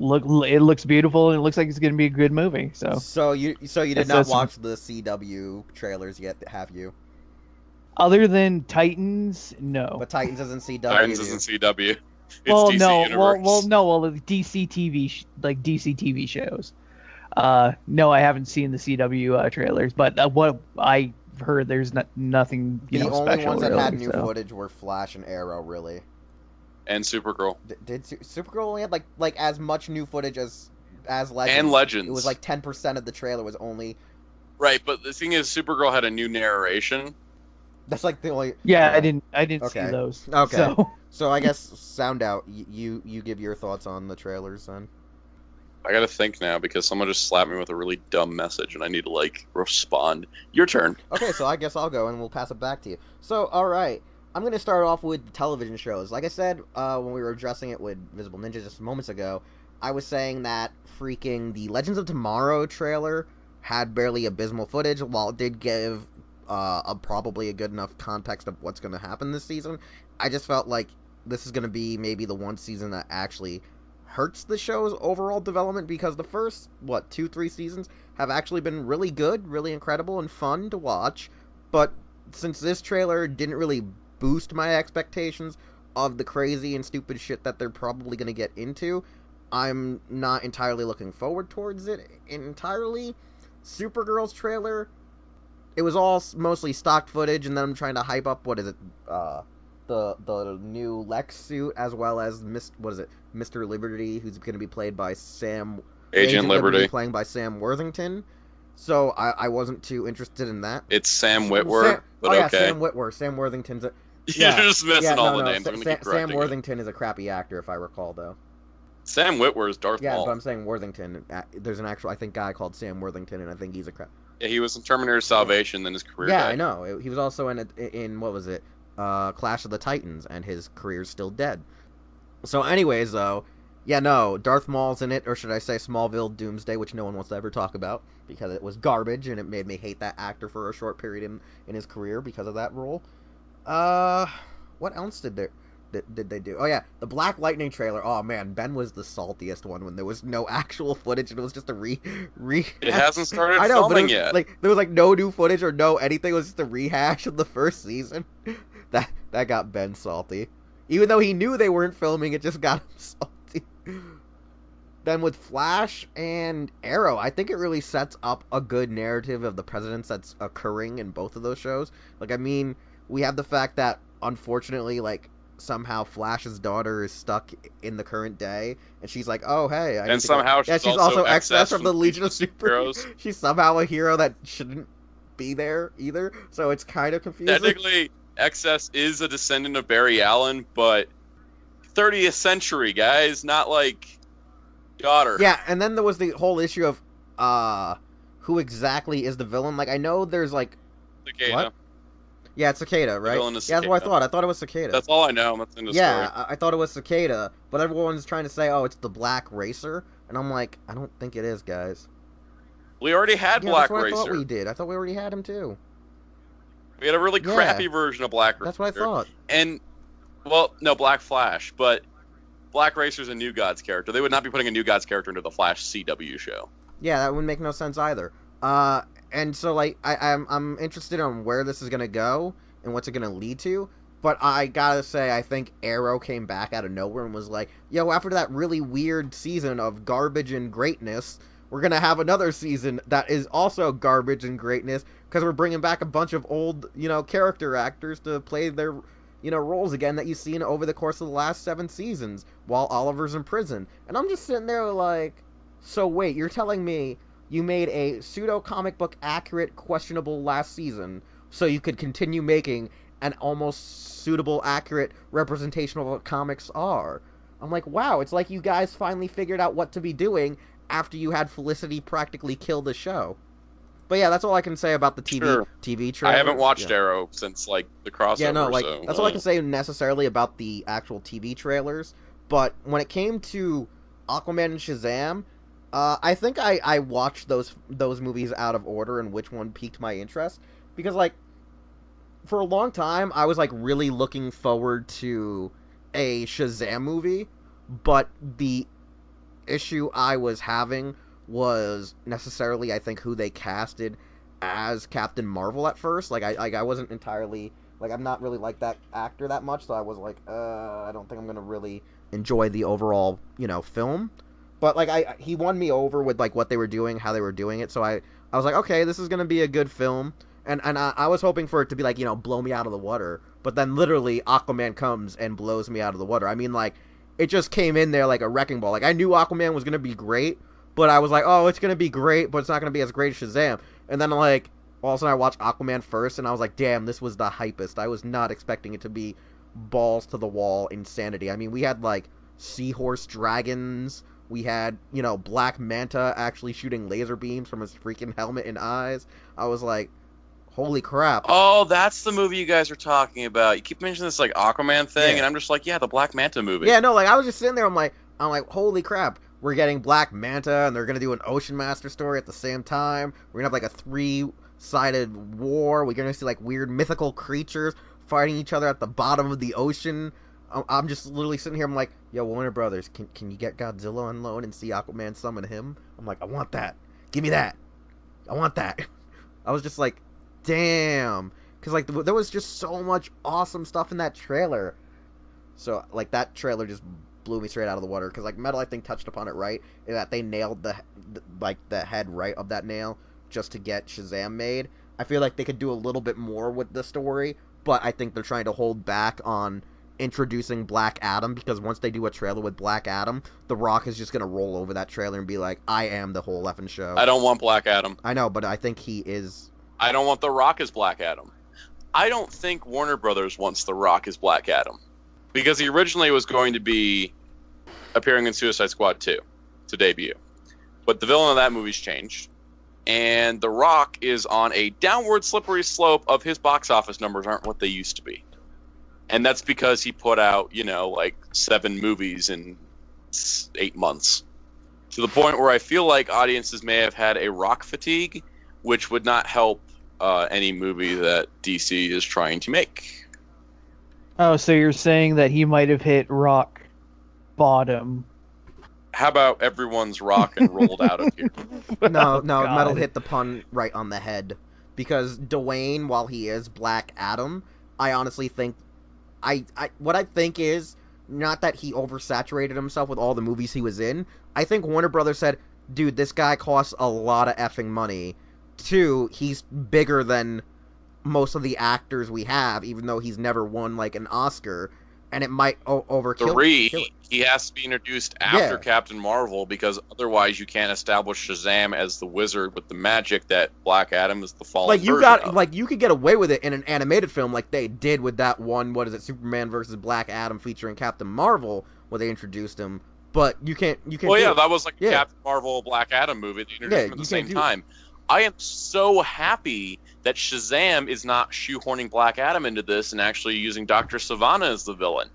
beautiful, and it looks like it's going to be a good movie. So you did not watch the CW trailers yet, have you? Other than Titans, no. But Titans isn't CW. Titans isn't CW. It's well, DC no. Universe. Well, the DC TV shows. No, I haven't seen the CW trailers, but what I heard, there's nothing special. The only ones that really, had new footage were Flash and Arrow, really. And Supergirl. Did Supergirl only had like as much new footage as Legends? And Legends. It was like 10% of the trailer was only. Right, but the thing is, Supergirl had a new narration. That's like the only. Yeah, I didn't okay. see those. Okay. So I guess Sound Out, you give your thoughts on the trailers then. I gotta think now because someone just slapped me with a really dumb message and I need to like respond. Your turn. Okay, so I guess I'll go and we'll pass it back to you. So, alright. I'm going to start off with television shows. Like I said when we were addressing it with Visible Ninja just moments ago, I was saying that freaking the Legends of Tomorrow trailer had barely abysmal footage. While it did give probably a good enough context of what's going to happen this season, I just felt like this is going to be maybe the one season that actually hurts the show's overall development, because the first, 2-3 seasons have actually been really good, really incredible, and fun to watch. But since this trailer didn't really boost my expectations of the crazy and stupid shit that they're probably going to get into, I'm not entirely looking forward towards it entirely. Supergirl's trailer, it was all mostly stock footage and them trying to hype up, the new Lex suit, as well as Mr. Liberty, who's going to be played by Agent Liberty, playing by Sam Worthington. So I wasn't too interested in that. It's Sam Whitworth, but okay. Sam Whitworth. Sam Worthington's You're just missing all the names. I'm gonna keep Sam Worthington is a crappy actor, if I recall, though. Sam Whitworth is Darth Maul. Yeah, but I'm saying Worthington. There's an actual, I think, guy called Sam Worthington, and I think he's a crap. Yeah, he was in Terminator Salvation, then his career died. I know. He was also in what was it? Clash of the Titans, and his career's still dead. So anyways, though, Darth Maul's in it, or should I say Smallville Doomsday, which no one wants to ever talk about, because it was garbage, and it made me hate that actor for a short period in his career because of that role. What else did they do? Oh yeah, the Black Lightning trailer. Oh man, Ben was the saltiest one when there was no actual footage and it was just a re. It hasn't started filming yet. Like there was like no new footage or no anything. It was just a rehash of the first season. That got Ben salty. Even though he knew they weren't filming, it just got him salty. Then with Flash and Arrow, I think it really sets up a good narrative of the presidents that's occurring in both of those shows. Like, I mean, we have the fact that, unfortunately, like, somehow Flash's daughter is stuck in the current day, and she's like, oh, hey. And somehow she's also excess from the Legion of Superheroes. She's somehow a hero that shouldn't be there, either, so it's kind of confusing. Technically, Excess is a descendant of Barry Allen, but 30th century, guys, not, like, daughter. Yeah, and then there was the whole issue of, who exactly is the villain. Like, I know there's, like... Cicada. What? Yeah, it's Cicada, right? Yeah, that's what I thought. I thought it was Cicada. That's all I know. That's in the story. I thought it was Cicada, but everyone's trying to say, oh, it's the Black Racer, and I'm like, I don't think it is, guys. We already had Black Racer. I thought we did. I thought we already had him, too. We had a really crappy version of Black Racer. That's what I thought. And, well, no, Black Flash, but Black Racer's a New Gods character. They would not be putting a New Gods character into the Flash CW show. Yeah, that would make no sense either. And so, like, I'm interested on where this is going to go and what's it going to lead to. But I gotta say, I think Arrow came back out of nowhere and was like, yo, after that really weird season of garbage and greatness, we're going to have another season that is also garbage and greatness, because we're bringing back a bunch of old, character actors to play their, roles again that you've seen over the course of the last 7 seasons while Oliver's in prison. And I'm just sitting there like, so wait, you're telling me you made a pseudo-comic book accurate questionable last season so you could continue making an almost suitable accurate representation of what comics are? I'm like, wow, it's like you guys finally figured out what to be doing after you had Felicity practically kill the show. But yeah, that's all I can say about the TV trailer. I haven't watched Arrow since, like, the crossover. Yeah, no, like, that's all I can say necessarily about the actual TV trailers. But when it came to Aquaman and Shazam, I think I watched those movies out of order and which one piqued my interest. Because, like, for a long time, I was, like, really looking forward to a Shazam movie, but the issue I was having was necessarily, I think, who they casted as Captain Marvel at first. Like, I wasn't entirely, like, I'm not really like that actor that much, so I was like, I don't think I'm gonna really enjoy the overall, film. But, like, he won me over with, like, what they were doing, how they were doing it, so I was like, okay, this is gonna be a good film, and I was hoping for it to be, like, blow me out of the water, but then literally Aquaman comes and blows me out of the water. I mean, like, it just came in there like a wrecking ball. Like, I knew Aquaman was gonna be great, but I was like, oh, it's going to be great, but it's not going to be as great as Shazam. And then, like, all of a sudden I watched Aquaman first, and I was like, damn, this was the hypest. I was not expecting it to be balls to the wall insanity. I mean, we had, like, seahorse dragons We had, you know, Black Manta actually shooting laser beams from his freaking helmet and eyes. I was like, holy crap. Oh, that's the movie you guys are talking about. You keep mentioning this like Aquaman thing, Yeah. and I'm just like, yeah, the Black Manta movie. Yeah, no, like I was just sitting there, I'm like, holy crap. We're getting Black Manta, and they're gonna do an Ocean Master story at the same time. We're gonna have like a 3-sided war. We're gonna see like weird mythical creatures fighting each other at the bottom of the ocean. I'm just literally sitting here. I'm like, yo, Warner Brothers, can you get Godzilla on loan and see Aquaman summon him? I'm like, I want that. Give me that. I want that. I was just like, damn, because like there was just so much awesome stuff in that trailer. So like that trailer just blew me straight out of the water, because like Metal I think touched upon it right, in that they nailed the head right of that nail just to get Shazam made. I feel like they could do a little bit more with the story, but I think they're trying to hold back on introducing Black Adam, because once they do a trailer with Black Adam, The Rock is just gonna roll over that trailer and be like, I am the whole effing show. I don't want Black Adam. I know, but I think he is. I don't want The Rock as Black Adam. I don't think Warner Brothers wants The Rock as Black Adam, because he originally was going to be appearing in Suicide Squad 2 to debut. But the villain of that movie's changed, and The Rock is on a downward slippery slope of his box office numbers aren't what they used to be. And that's because he put out, you know, like 7 movies in 8 months. To the point where I feel like audiences may have had a Rock fatigue, which would not help any movie that DC is trying to make. Oh, so you're saying that he might have hit rock bottom. How about everyone's rock and rolled out of here? No, God. Metal hit the pun right on the head. Because Dwayne, while he is Black Adam, I honestly think what I think is, not that he oversaturated himself with all the movies he was in. I think Warner Brothers said, dude, this guy costs a lot of effing money. 2, he's bigger than most of the actors we have, even though he's never won, like, an Oscar. And it might overkill. 3, he has to be introduced after Yeah. Captain Marvel, because otherwise you can't establish Shazam as the wizard with the magic that Black Adam is the fallen Like, you version got, of. like, you could get away with it in an animated film like they did with that one, what is it, Superman versus Black Adam featuring Captain Marvel, where they introduced him. But you can't Well, do yeah, it. that was like a Yeah. Captain Marvel Black Adam movie. They introduced Yeah, him at you the same can't do it. time. I am so happy that Shazam is not shoehorning Black Adam into this and actually using Dr. Savannah as the villain.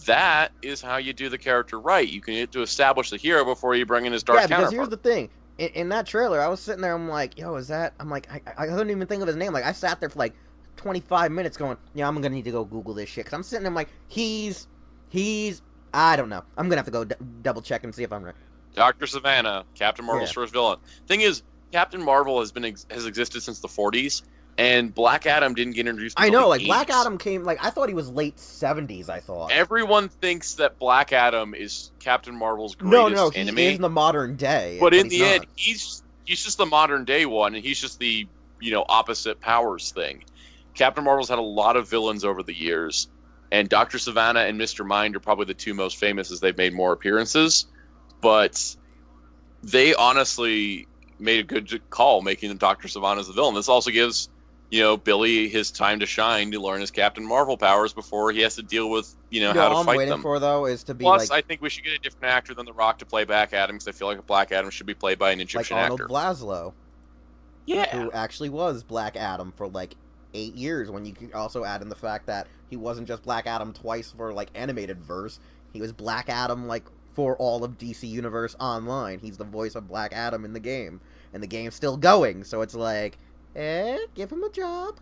That is how you do the character right. You can get to establish the hero before you bring in his dark Yeah, because counterpart. here's the thing. In that trailer, I was sitting there, I'm like, yo, is that... I'm like, I couldn't even think of his name. Like, I sat there for like 25 minutes going, yeah, I'm gonna need to go Google this shit. Because I'm sitting there, I'm like, he's... I don't know. I'm gonna have to go double check and see if I'm right. Dr. Savannah, Captain Marvel's Yeah. first villain. Thing is, Captain Marvel has existed since the 40s, and Black Adam didn't get introduced I until know, the like, Black 80s. Adam came... Like, I thought he was late 70s, I thought. Everyone thinks that Black Adam is Captain Marvel's No, greatest he enemy. is in the modern day. But in he's the not. end, he's just the modern day one, and he's just the, you know, opposite powers thing. Captain Marvel's had a lot of villains over the years, and Dr. Savannah and Mr. Mind are probably the 2 most famous, as they've made more appearances. But they honestly made a good call making Dr. Savannah as the villain. This also gives, you know, Billy his time to shine to learn his Captain Marvel powers before he has to deal with, you know, how all to I'm fight waiting them. for, though, is to be Plus, like I think we should get a different actor than The Rock to play Black Adam, because I feel like a Black Adam should be played by an Egyptian Arnold actor. Blaslow, Yeah. who actually was Black Adam for like 8 years, when you can also add in the fact that he wasn't just Black Adam twice for like animated verse, he was Black Adam like for all of DC Universe Online. He's the voice of Black Adam in the game, and the game's still going, so it's like, give him a job.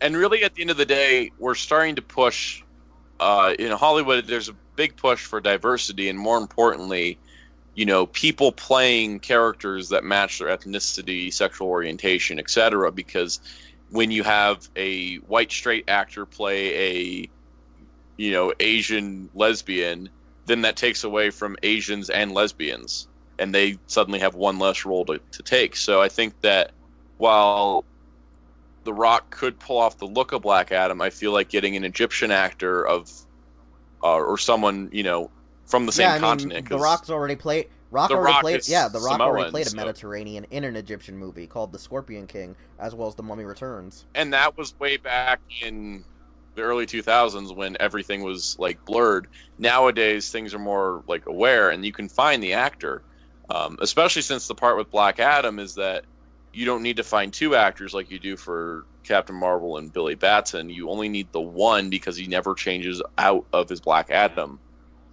And really, at the end of the day, we're starting to push, in Hollywood, there's a big push for diversity, and more importantly, you know, people playing characters that match their ethnicity, sexual orientation, etc. Because when you have a white straight actor play a, you know, Asian lesbian, then that takes away from Asians and lesbians, and they suddenly have one less role to take. So I think that while The Rock could pull off the look of Black Adam, I feel like getting an Egyptian actor of, or someone, you know, from the same continent. The Rock's already played. The Rock already played a so- Mediterranean in an Egyptian movie called The Scorpion King, as well as The Mummy Returns. And that was way back in, the early 2000s when everything was like blurred. Nowadays, things are more like aware, and you can find the actor. Especially since the part with Black Adam is that you don't need to find two actors like you do for Captain Marvel and Billy Batson. You only need the one because he never changes out of his Black Adam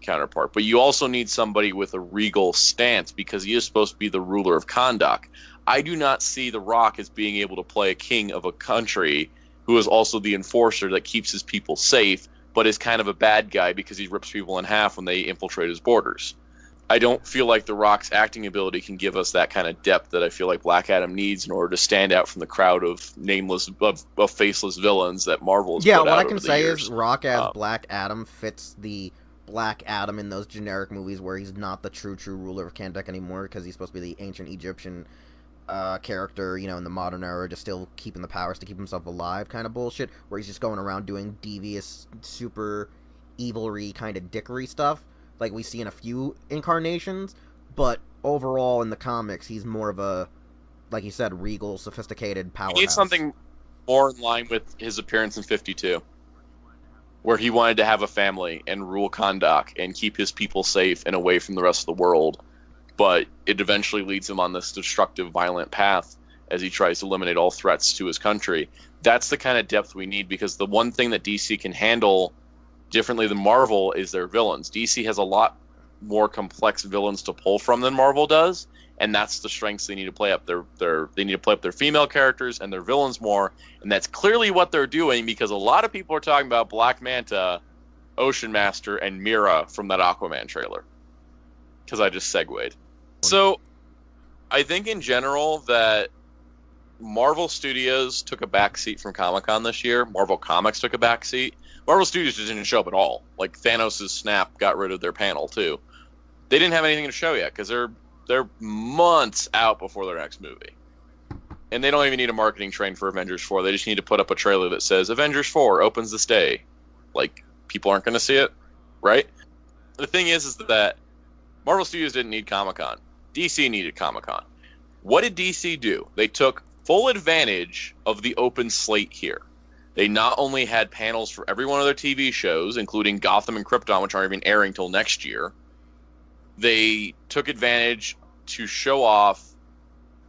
counterpart. But you also need somebody with a regal stance because he is supposed to be the ruler of Kahndaq. I do not see The Rock as being able to play a king of a country who is also the enforcer that keeps his people safe, but is kind of a bad guy because he rips people in half when they infiltrate his borders. I don't feel like The Rock's acting ability can give us that kind of depth that I feel like Black Adam needs in order to stand out from the crowd of faceless villains that Marvel has put out what I can over the say years. is Rock as Black Adam fits the Black Adam in those generic movies where he's not the true ruler of Kahndaq anymore because he's supposed to be the ancient Egyptian character, in the modern era, just still keeping the powers to keep himself alive kind of bullshit, where he's just going around doing devious, super evilry kind of dickery stuff like we see in a few incarnations, but overall in the comics he's more of a, like you said, regal, sophisticated powerhouse. He needs something more in line with his appearance in 52, where he wanted to have a family and rule Kahndaq and keep his people safe and away from the rest of the world, but it eventually leads him on this destructive, violent path as he tries to eliminate all threats to his country. That's the kind of depth we need, because the one thing that DC can handle differently than Marvel is their villains. DC has a lot more complex villains to pull from than Marvel does, and that's the strengths they need to play up. They need to play up their female characters and their villains more, and that's clearly what they're doing, because a lot of people are talking about Black Manta, Ocean Master, and Mira from that Aquaman trailer. Because I just segued. So, I think in general that Marvel Studios took a backseat from Comic-Con this year. Marvel Comics took a backseat. Marvel Studios just didn't show up at all. Like, Thanos' snap got rid of their panel, too. They didn't have anything to show yet, because they're months out before their next movie. And they don't even need a marketing train for Avengers 4. They just need to put up a trailer that says, Avengers 4 opens this day. Like, people aren't going to see it, right? The thing is that Marvel Studios didn't need Comic-Con. DC needed Comic-Con. What did DC do? They took full advantage of the open slate here. They not only had panels for every one of their TV shows, including Gotham and Krypton, which aren't even airing till next year. They took advantage to show off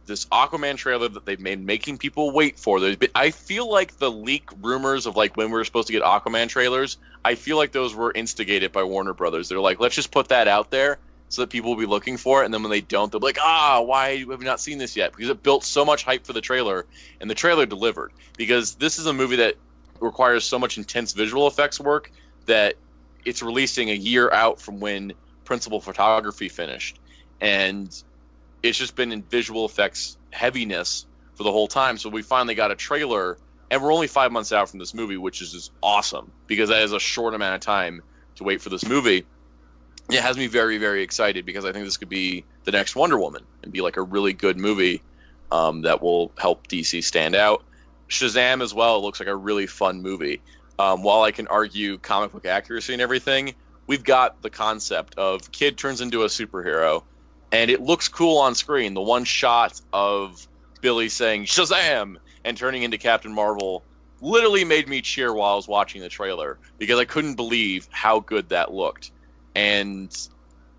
this Aquaman trailer that they've been making people wait for. I feel like the leak rumors of like when we were supposed to get Aquaman trailers, I feel like those were instigated by Warner Brothers. They're like, let's just put that out there so that people will be looking for it, and then when they don't, they'll be like, why have we not seen this yet? Because it built so much hype for the trailer, and the trailer delivered. Because this is a movie that requires so much intense visual effects work that it's releasing a year out from when principal photography finished. And it's just been in visual effects heaviness for the whole time. So we finally got a trailer, and we're only 5 months out from this movie, which is just awesome, because that is a short amount of time to wait for this movie. It has me very, very excited, because I think this could be the next Wonder Woman and be like a really good movie that will help DC stand out. Shazam as well looks like a really fun movie. While I can argue comic book accuracy and everything, we've got the concept of kid turns into a superhero, and it looks cool on screen. The one shot of Billy saying Shazam and turning into Captain Marvel literally made me cheer while I was watching the trailer, because I couldn't believe how good that looked. And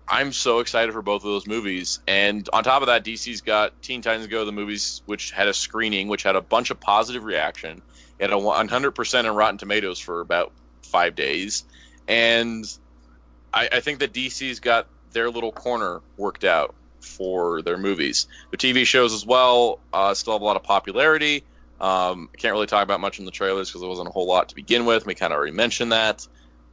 I'm so excited for both of those movies. And on top of that, DC's got Teen Titans Go, the movies, which had a screening, which had a bunch of positive reaction. It had a 100% on Rotten Tomatoes for about 5 days. And I think that DC's got their little corner worked out for their movies. The TV shows as well still have a lot of popularity. Can't really talk about much in the trailers because there wasn't a whole lot to begin with. We kind of already mentioned that.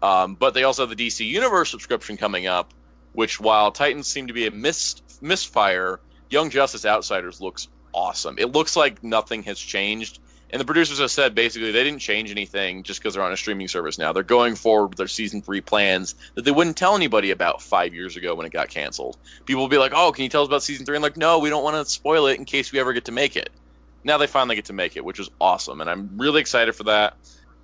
But they also have the DC Universe subscription coming up, which, while Titans seem to be a misfire, Young Justice Outsiders looks awesome. It looks like nothing has changed. And the producers have said basically they didn't change anything just because they're on a streaming service now. They're going forward with their season 3 plans that they wouldn't tell anybody about 5 years ago when it got canceled. People will be like, oh, can you tell us about season 3? And like, no, we don't want to spoil it in case we ever get to make it. Now they finally get to make it, which is awesome. And I'm really excited for that.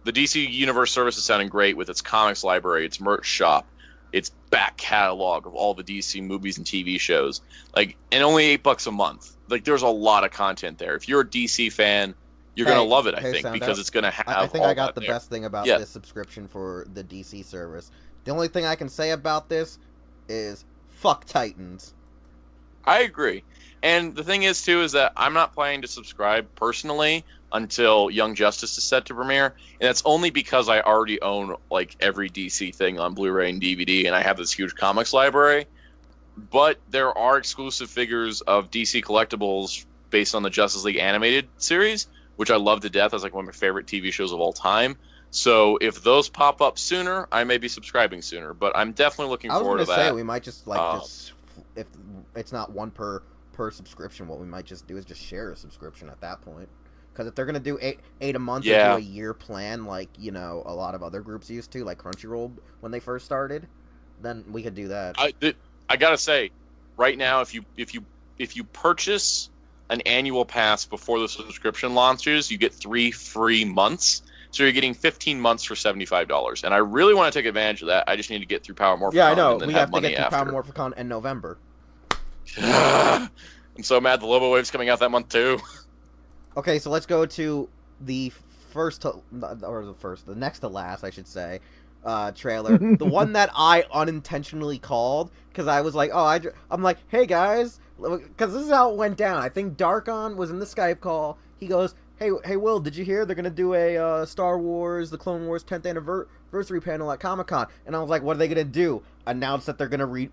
The DC Universe service is sounding great with its comics library, its merch shop, its back catalog of all the DC movies and TV shows. Like, and only $8 a month. Like, there's a lot of content there. If you're a DC fan, you're going to love it, I hey, think, Sound because Out. it's going to have I think all I got that the there. best thing about Yeah. this subscription for the DC service. The only thing I can say about this is fuck Titans. I agree. And the thing is, too, is that I'm not planning to subscribe personally until Young Justice is set to premiere. And that's only because I already own, like, every DC thing on Blu-ray and DVD, and I have this huge comics library. But there are exclusive figures of DC collectibles based on the Justice League animated series, which I love to death. That's like one of my favorite TV shows of all time. So if those pop up sooner, I may be subscribing sooner. But I'm definitely looking forward to that. I was gonna say we might just just if it's not one per subscription, what we might just do is just share a subscription at that point. Because if they're gonna do eight a month or do a year plan, like a lot of other groups used to, like Crunchyroll when they first started, then we could do that. I gotta say, right now, if you purchase an annual pass before the subscription launches, you get 3 free months. So you're getting 15 months for $75. And I really want to take advantage of that. I just need to get through Power Morphicon. Yeah, I know. And then We have to get through Power Morphicon in November. I'm so mad the Lobo Wave's coming out that month too. Okay, so let's go to the next to last, I should say, trailer. The one that I unintentionally called, because I was like, I'm like, hey guys, because this is how it went down. I think Darkon was in the Skype call. He goes, hey Will, did you hear they're going to do a Star Wars, the Clone Wars 10th anniversary panel at Comic-Con? And I was like, what are they going to do? Announce that they're going to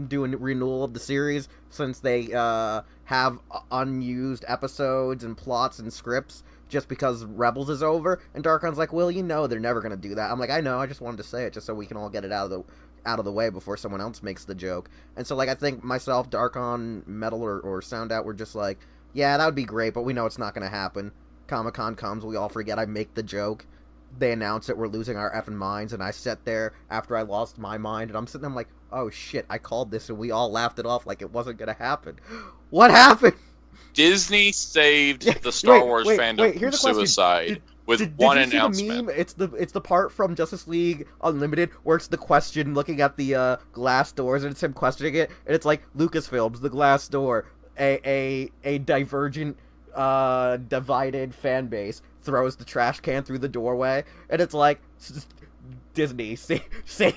do a renewal of the series since they have unused episodes and plots and scripts just because Rebels is over? And Darkon's like, well, they're never going to do that. I'm like, I know, I just wanted to say it just so we can all get it out of the way before someone else makes the joke. And so, like, I think myself, Darkon, Metal, or Sound Out were just like, yeah, that would be great, but we know it's not going to happen. Comic-Con comes, we all forget I make the joke. They announce it, we're losing our effing minds, and I sat there after I lost my mind, and I'm sitting there, I'm like, oh shit, I called this, and we all laughed it off like it wasn't going to happen. What happened? Disney saved the Star Wars fandom from suicide with one announcement. See the meme? It's the part from Justice League Unlimited where it's the question looking at the glass doors, and it's him questioning it, and it's like, Lucasfilms, the glass door, a divergent, divided fan base throws the trash can through the doorway, and it's like, Disney saves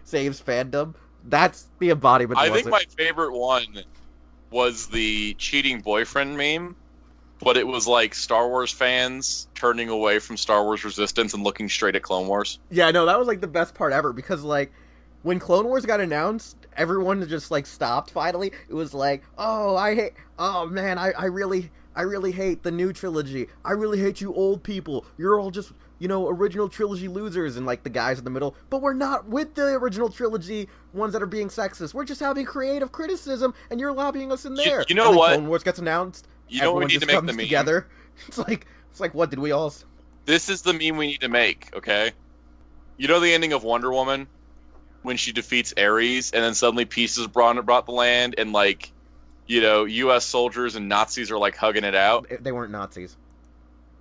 fandom. That's the embodiment. I think my favorite one was the cheating boyfriend meme, but it was like Star Wars fans turning away from Star Wars Resistance and looking straight at Clone Wars. Yeah, no, that was like the best part ever, because like when Clone Wars got announced, everyone just like stopped finally. It was like, I really hate the new trilogy. I really hate you old people. You're all just, original trilogy losers, and like the guys in the middle. But we're not with the original trilogy ones that are being sexist. We're just having creative criticism, and you're lobbying us in there. You know what? Clone Wars gets announced. You know what we need to make the meme together. It's like what did we all? This is the meme we need to make. Okay. You know the ending of Wonder Woman when she defeats Ares, and then suddenly peace is brought the land, and like, U.S. soldiers and Nazis are like hugging it out. They weren't Nazis.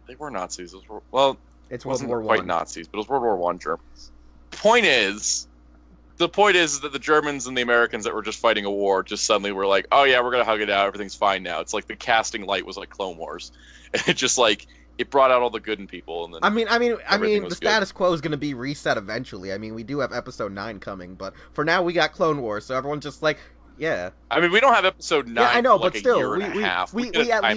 They were Nazis. It's World War quite I. Nazis, but it was World War I Germans. The point is that the Germans and the Americans that were just fighting a war just suddenly were like, oh yeah, we're gonna hug it out. Everything's fine now. It's like the casting light was like Clone Wars, and it just like it brought out all the good in people. And then I mean, the status good. quo is gonna be reset eventually. I mean, we do have Episode 9 coming, but for now we got Clone Wars, so everyone's just like, yeah. I mean, we don't have Episode 9. Yeah, I know, for like but still, a year and a half. we at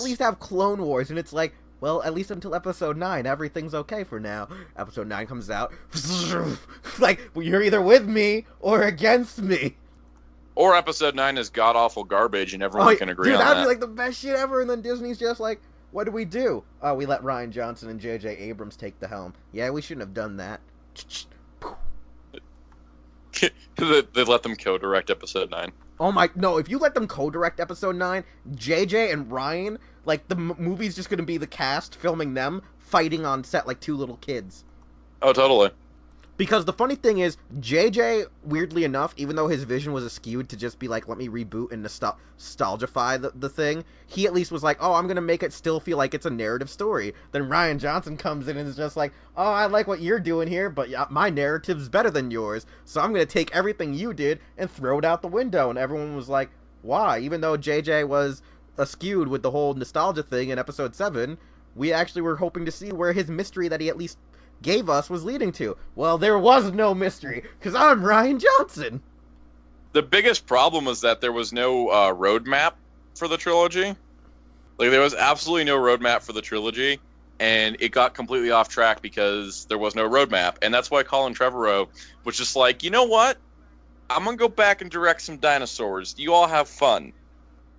least have Clone Wars, and it's like, well, at least until Episode 9, everything's okay for now. Episode 9 comes out, like, well, you're either with me or against me. Or Episode 9 is god-awful garbage, and everyone can agree on that. Dude, that'd be like the best shit ever, and then Disney's just like, what do we do? Oh, we let Rian Johnson and J.J. Abrams take the helm. Yeah, we shouldn't have done that. They let them co-direct Episode 9. Oh my, no, if you let them co-direct Episode 9, JJ and Ryan, like, the movie's just gonna be the cast filming them fighting on set like two little kids. Oh, totally. Because the funny thing is, JJ, weirdly enough, even though his vision was skewed to just be like, let me reboot and nostalgify the thing, he at least was like, oh, I'm gonna make it still feel like it's a narrative story. Then Rian Johnson comes in and is just like, oh, I like what you're doing here, but my narrative's better than yours, so I'm gonna take everything you did and throw it out the window. And everyone was like, why? Even though JJ was skewed with the whole nostalgia thing in episode 7, we actually were hoping to see where his mystery that he at least gave us was leading to. Well, there was no mystery, because I'm Ryan Johnson. The biggest problem was that there was no roadmap for the trilogy. Like, there was absolutely no roadmap for the trilogy, and it got completely off track because there was no roadmap. And that's why Colin Trevorrow was just like, you know what? I'm going to go back and direct some dinosaurs. You all have fun.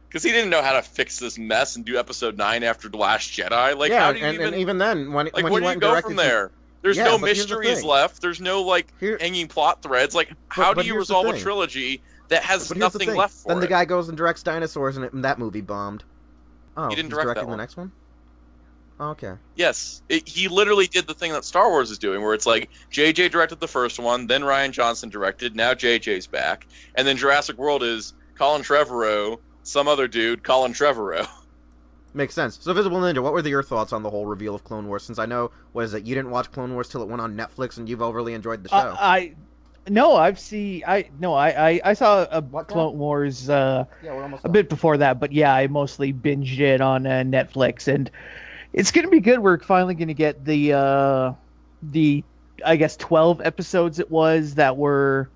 Because he didn't know how to fix this mess and do episode 9 after The Last Jedi. Like, Yeah, how do you and even then, when like, he where went do you and go directed from there? There's Yeah, no but here's the mysteries thing. left. There's no, like, Here- hanging plot threads. Like, how but do you here's the resolve a thing. trilogy that has But here's the nothing thing. left for Then it? the guy goes and directs dinosaurs, and that movie bombed. Oh, He didn't he's direct that directing one. the next one? Oh, okay. Yes, he literally did the thing that Star Wars is doing, where it's like JJ directed the first one, then Ryan Johnson directed, now JJ's back, and then Jurassic World is Colin Trevorrow, some other dude, Colin Trevorrow. Makes sense. So, Visible Ninja, what were your thoughts on the whole reveal of Clone Wars? Since I know, what is it, you didn't watch Clone Wars till it went on Netflix, and you've overly enjoyed the show. I saw a What, Clone Wars yeah, we're almost a bit before that, but yeah, I mostly binged it on Netflix, and it's gonna be good. We're finally gonna get the I guess 12 episodes it was that were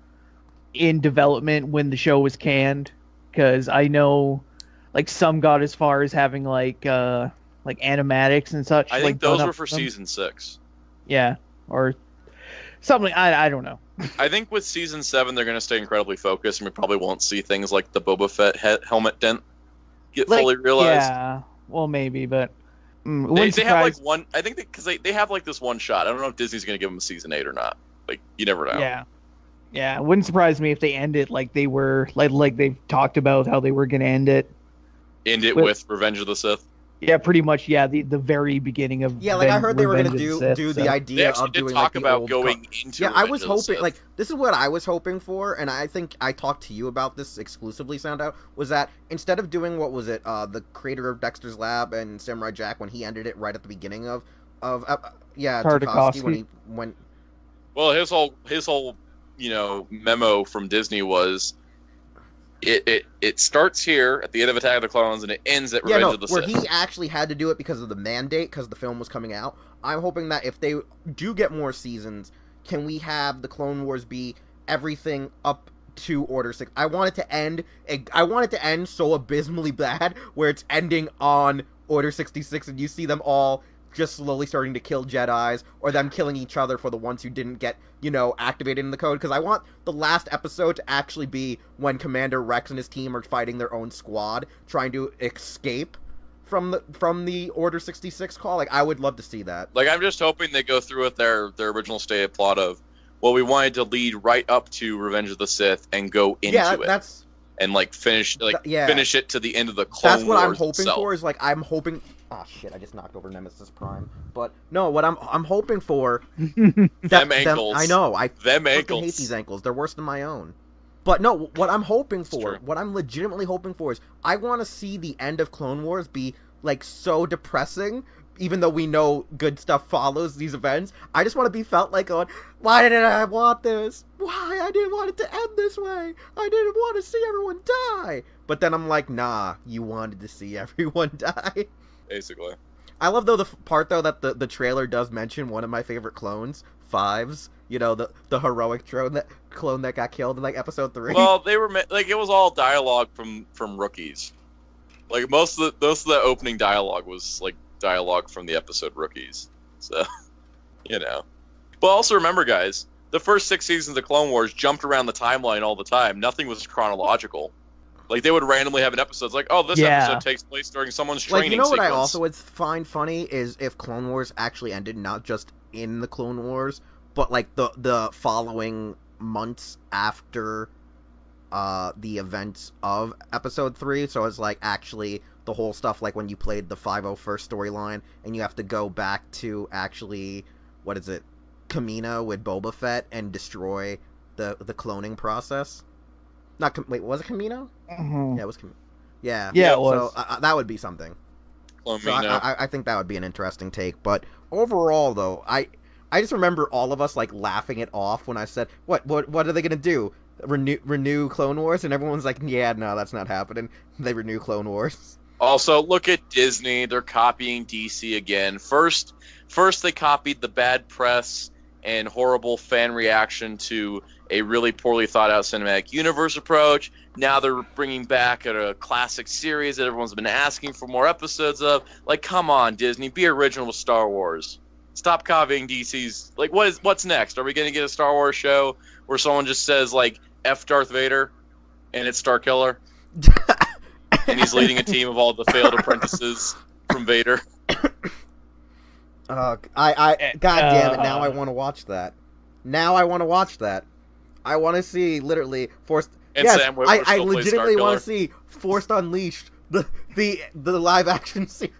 in development when the show was canned, because I know like some got as far as having like animatics and such. I like, think those done were up for them. season 6. Yeah, or something. I don't know. I think with season 7 they're going to stay incredibly focused, and we probably won't see things like the Boba Fett helmet dent get Like, fully realized. Yeah, well maybe, but it They wouldn't have like surprise- one. I think because they have like this one shot. I don't know if Disney's going to give them a season 8 or not. Like, you never know. Yeah, it wouldn't surprise me if they end it like they were like they've talked about how they were gonna end it. End it With- with Revenge of the Sith. Yeah, pretty much. Yeah, the very beginning of Yeah, like I heard they were gonna Revenge of do the do Sith, the so. They idea actually of did doing talk like the about old going into. Yeah, I Revenge was of the hoping Sith. like this is what I was hoping for, and I think I talked to you about this exclusively. Sound out was that instead of doing what was it, the creator of Dexter's Lab and Samurai Jack when he ended it right at the beginning of Tartakovsky when he went. Well, his whole memo from Disney was it starts here at the end of Attack of the Clones and it ends at Revenge of the where Sith. he actually had to do it because of the mandate, because the film was coming out. I'm hoping that if they do get more seasons, can we have the Clone Wars be everything up to Order 6? I want it to end so abysmally bad where it's ending on Order 66 and you see them all just slowly starting to kill Jedis, or them killing each other for the ones who didn't get, activated in the code, because I want the last episode to actually be when Commander Rex and his team are fighting their own squad, trying to escape from the Order 66 call. Like, I would love to see that. Like, I'm just hoping they go through with their original stated plot of, well, we wanted to lead right up to Revenge of the Sith and go into it. That's and finish it to the end of the Clone that's what Wars I'm hoping itself. for. Is like I'm hoping. Oh shit! I just knocked over Nemesis Prime. But no, what I'm hoping for. Them ankles. I know. I Them fucking ankles. hate these ankles. They're worse than my own. But no, what I'm hoping for, true. what I'm legitimately hoping for is I want to see the end of Clone Wars be like so depressing. Even though we know good stuff follows these events, I just want to be felt like going, why didn't I want this? Why? I didn't want it to end this way. I didn't want to see everyone die. But then I'm like, nah, you wanted to see everyone die. Basically. I love the part though that the trailer does mention one of my favorite clones, Fives. The heroic clone that got killed in like episode 3. Well, they were it was all dialogue from rookies. Like most of the opening dialogue was like dialogue from the episode Rookies. So, But also remember, guys, the first 6 seasons of Clone Wars jumped around the timeline all the time. Nothing was chronological. Like, they would randomly have an episode like, oh, this episode takes place during someone's training Like, what sequence. I also would find funny is if Clone Wars actually ended not just in the Clone Wars, but like the following months after the events of episode 3. So it's like actually the whole stuff like when you played the 501st storyline and you have to go back to actually, what is it, Kamino with Boba Fett and destroy the cloning process. Wait, was it Kamino? Mhm. Yeah, it was Kamino. Yeah, Yeah, it was. So that would be something. So Clomino. I think that would be an interesting take. But overall, though, I just remember all of us like laughing it off when I said, "What are they gonna do? Renew Clone Wars?" And everyone's like, "Yeah, no, that's not happening." They renew Clone Wars. Also, look at Disney. They're copying DC again. First they copied the bad press and horrible fan reaction to a really poorly thought out cinematic universe approach. Now they're bringing back a classic series that everyone's been asking for more episodes of. Like, come on, Disney, be original with Star Wars. Stop copying DC's. Like, what's next? Are we going to get a Star Wars show where someone just says, like, F Darth Vader, and it's Starkiller? And he's leading a team of all the failed apprentices from Vader. God damn it! Now I want to watch that. I want to see literally Force. And yes, Sam Witwer I still plays legitimately want Starkiller. to see Force Unleashed, the live action series.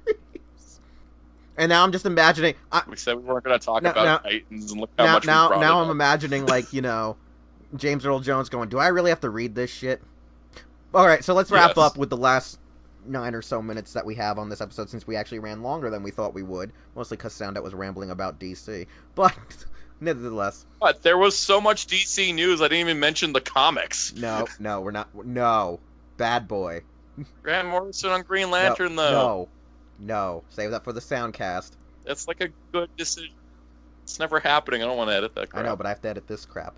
And now I'm just imagining. We said we weren't going to talk about Titans, and look how much we now brought it I'm up. imagining, like, James Earl Jones going, "Do I really have to read this shit?" All right, so let's wrap up with the last 9 or so minutes that we have on this episode, since we actually ran longer than we thought we would, mostly because Soundout was rambling about DC. But nevertheless, But there was so much DC news, I didn't even mention the comics. no, we're not. No, bad boy. Grant Morrison on Green Lantern, though. No, save that for the Soundcast. That's like a good decision. It's never happening. I don't want to edit that crap. I know, but I have to edit this crap.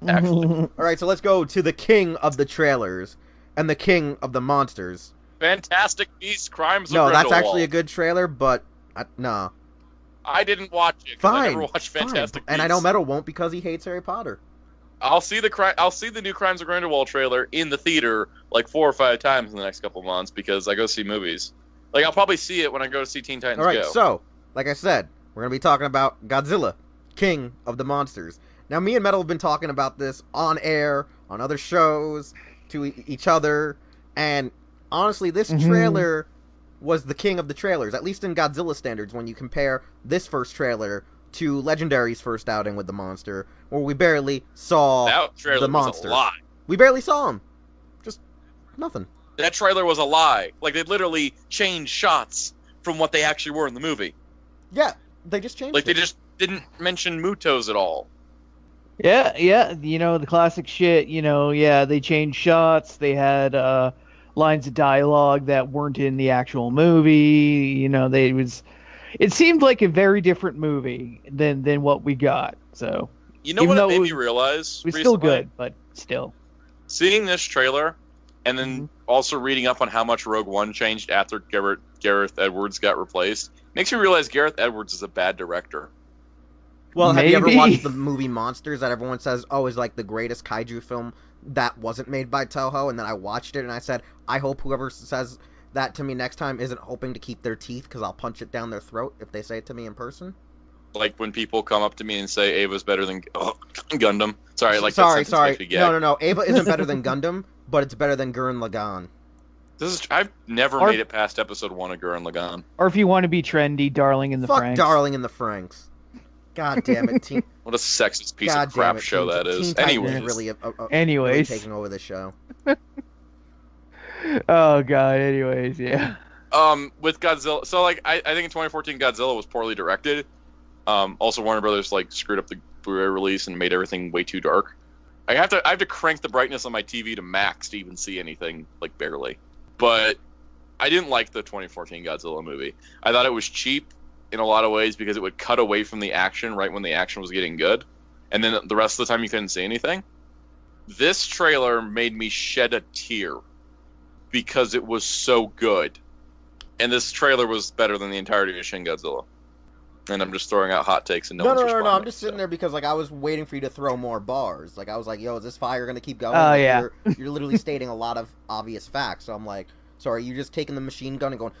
Actually. All right, so let's go to the king of the trailers and the king of the monsters. Fantastic Beasts, Crimes of No, that's Grindelwald. actually a good trailer, but no. I didn't watch it. 'Cause I Fine, never watched Fantastic Beasts. and I know Metal won't because he hates Harry Potter. I'll see the new Crimes of Grindelwald trailer in the theater like 4 or 5 times in the next couple of months because I go see movies. Like, I'll probably see it when I go to see Teen Titans All right, Go. so like I said, we're gonna be talking about Godzilla, king of the monsters. Now, me and Metal have been talking about this on air, on other shows, to each other, and honestly, this trailer was the king of the trailers, at least in Godzilla standards, when you compare this first trailer to Legendary's first outing with the monster, where we barely saw that trailer the monster. was a lie. We barely saw him. Just nothing. That trailer was a lie. Like, they literally changed shots from what they actually were in the movie. Yeah, they just changed Like, they it. just didn't mention Mutos at all. Yeah, the classic shit, they changed shots, they had lines of dialogue that weren't in the actual movie, it seemed like a very different movie than what we got, so. You know Even what it though made me realize It was recently? still good, but still. Seeing this trailer, and then also reading up on how much Rogue One changed after Gareth Edwards got replaced, makes me realize Gareth Edwards is a bad director. Well, have you ever Maybe. watched the movie Monsters that everyone says, is like the greatest kaiju film that wasn't made by Toho? And then I watched it and I said, I hope whoever says that to me next time isn't hoping to keep their teeth because I'll punch it down their throat if they say it to me in person. Like when people come up to me and say Ava's better than Gundam. Sorry, like sorry. that sentence makes me gag. No. Ava isn't better than Gundam, but it's better than Gurren Lagann. I've never made it past episode 1 of Gurren Lagann. Or if you want to be trendy, Darling in the Fuck Franxx. Darling in the Franxx. God damn it, Teen. What a sexist piece God of crap damn it, show Teen- that is. Teen Titans Anyways, is really, really Anyways. taking over the show. Oh god, anyways, yeah. with Godzilla, so like I think in 2014 Godzilla was poorly directed. Also Warner Brothers like screwed up the Blu-ray release and made everything way too dark. I have to crank the brightness on my TV to max to even see anything, like barely. But I didn't like the 2014 Godzilla movie. I thought it was cheap in a lot of ways because it would cut away from the action right when the action was getting good, and then the rest of the time you couldn't see anything. This trailer made me shed a tear because it was so good. And this trailer was better than the entirety of Shin Godzilla. And I'm just throwing out hot takes and no one's responding. I'm just sitting there because like I was waiting for you to throw more bars. Like I was like, yo, is this fire gonna keep going? Oh, Like, yeah. You're literally stating a lot of obvious facts. So I'm like, so are you just taking the machine gun and going,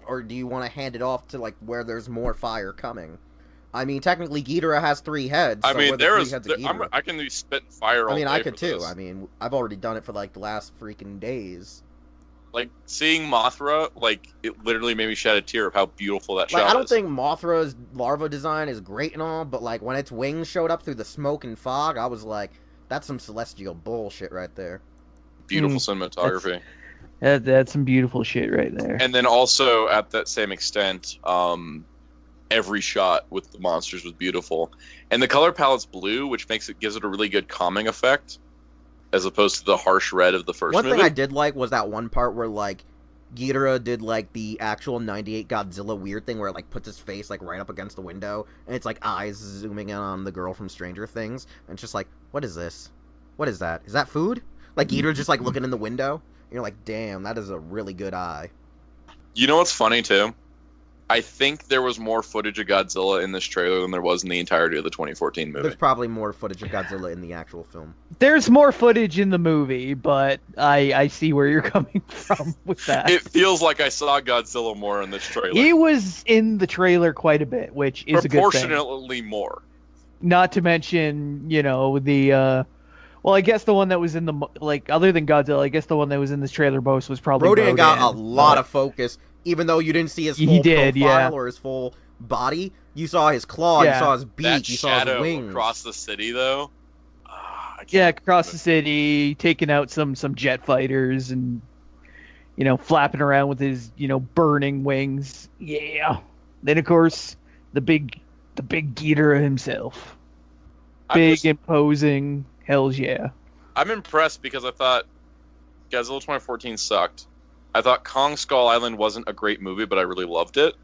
or do you want to hand it off to like where there's more fire coming? I mean, technically, Ghidorah has 3 heads. I so mean, we're the there 3 is. heads of Ghidorah. I can be spitting fire all I mean, day I could for too. this. I mean, I've already done it for like the last freaking days. Like seeing Mothra, like it literally made me shed a tear of how beautiful that Like, shot I don't is. think Mothra's larva design is great and all, but like when its wings showed up through the smoke and fog, I was like, that's some celestial bullshit right there. Beautiful cinematography. That's some beautiful shit right there. And then also at that same extent, every shot with the monsters was beautiful, and the color palette's blue, which gives it a really good calming effect. as opposed to the harsh red of the first One movie. thing I did like was that one part where, like, Ghidorah did, like, the actual 98 Godzilla weird thing where it, like, puts his face, like, right up against the window, and it's, like, eyes zooming in on the girl from Stranger Things, and it's just like, what is this? What is that? Is that food? Like, Ghidorah's just, like, looking in the window, and you're like, damn, that is a really good eye. You know what's funny, too? I think there was more footage of Godzilla in this trailer than there was in the entirety of the 2014 movie. There's probably more footage of Godzilla in the actual film. There's more footage in the movie, but I see where you're coming from with that. It feels like I saw Godzilla more in this trailer. He was in the trailer quite a bit, which is a good thing. Proportionately more. Not to mention, you know, the well, I guess the one that was in the, like, other than Godzilla, I guess the one that was in this trailer most was probably Rodan got a lot of focus, even though you didn't see his full profile or his full body. You saw his claw, you saw his beak, you saw his wings. Across the city, though. Across the city, taking out some jet fighters and, you know, flapping around with his, you know, burning wings. Yeah. Then, of course, the big Ghidorah himself. Big, imposing. Hells yeah. I'm impressed because I thought Godzilla 2014 sucked. I thought Kong Skull Island wasn't a great movie, but I really loved it.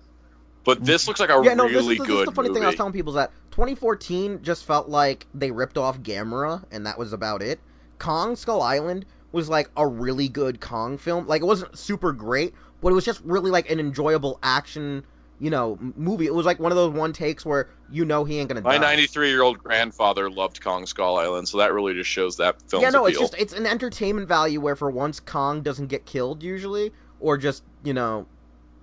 But this looks like a really good movie. This is the funny thing I was telling people is that 2014 just felt like they ripped off Gamera, and that was about it. Kong Skull Island was like a really good Kong film. Like, it wasn't super great, but it was just really like an enjoyable action, you know, movie. It was like one of those one takes where you know he ain't gonna die. My 93-year-old grandfather loved Kong Skull Island, so that really just shows that film's appeal. It's an entertainment value where for once Kong doesn't get killed usually, or just, you know,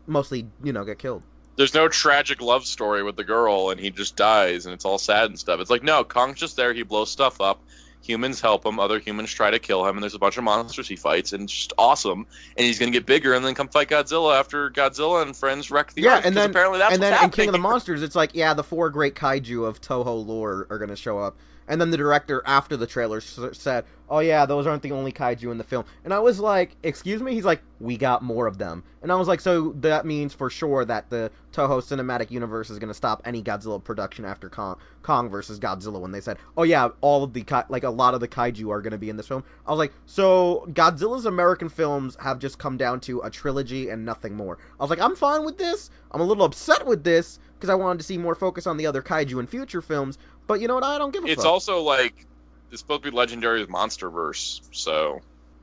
mostly, you know, get killed. There's no tragic love story with the girl and he just dies and it's all sad and stuff. It's like, no, Kong's just there, he blows stuff up, humans help him, other humans try to kill him, and there's a bunch of monsters he fights, and it's just awesome. And he's gonna get bigger and then come fight Godzilla after Godzilla and friends wreck the Earth. And then apparently that's what's in King of the Monsters, it's like, yeah, the 4 great kaiju of Toho lore are gonna show up. And then the director, after the trailer, said, oh yeah, those aren't the only kaiju in the film. And I was like, excuse me? He's like, we got more of them. And I was like, so that means for sure that the Toho cinematic universe is going to stop any Godzilla production after Kong versus Godzilla, when they said, oh yeah, all of the, a lot of the kaiju are going to be in this film. I was like, so Godzilla's American films have just come down to a trilogy and nothing more. I was like, I'm fine with this. I'm a little upset with this, because I wanted to see more focus on the other kaiju in future films. But you know what? I don't give a fuck. It's also like, it's supposed to be Legendary's Monsterverse, so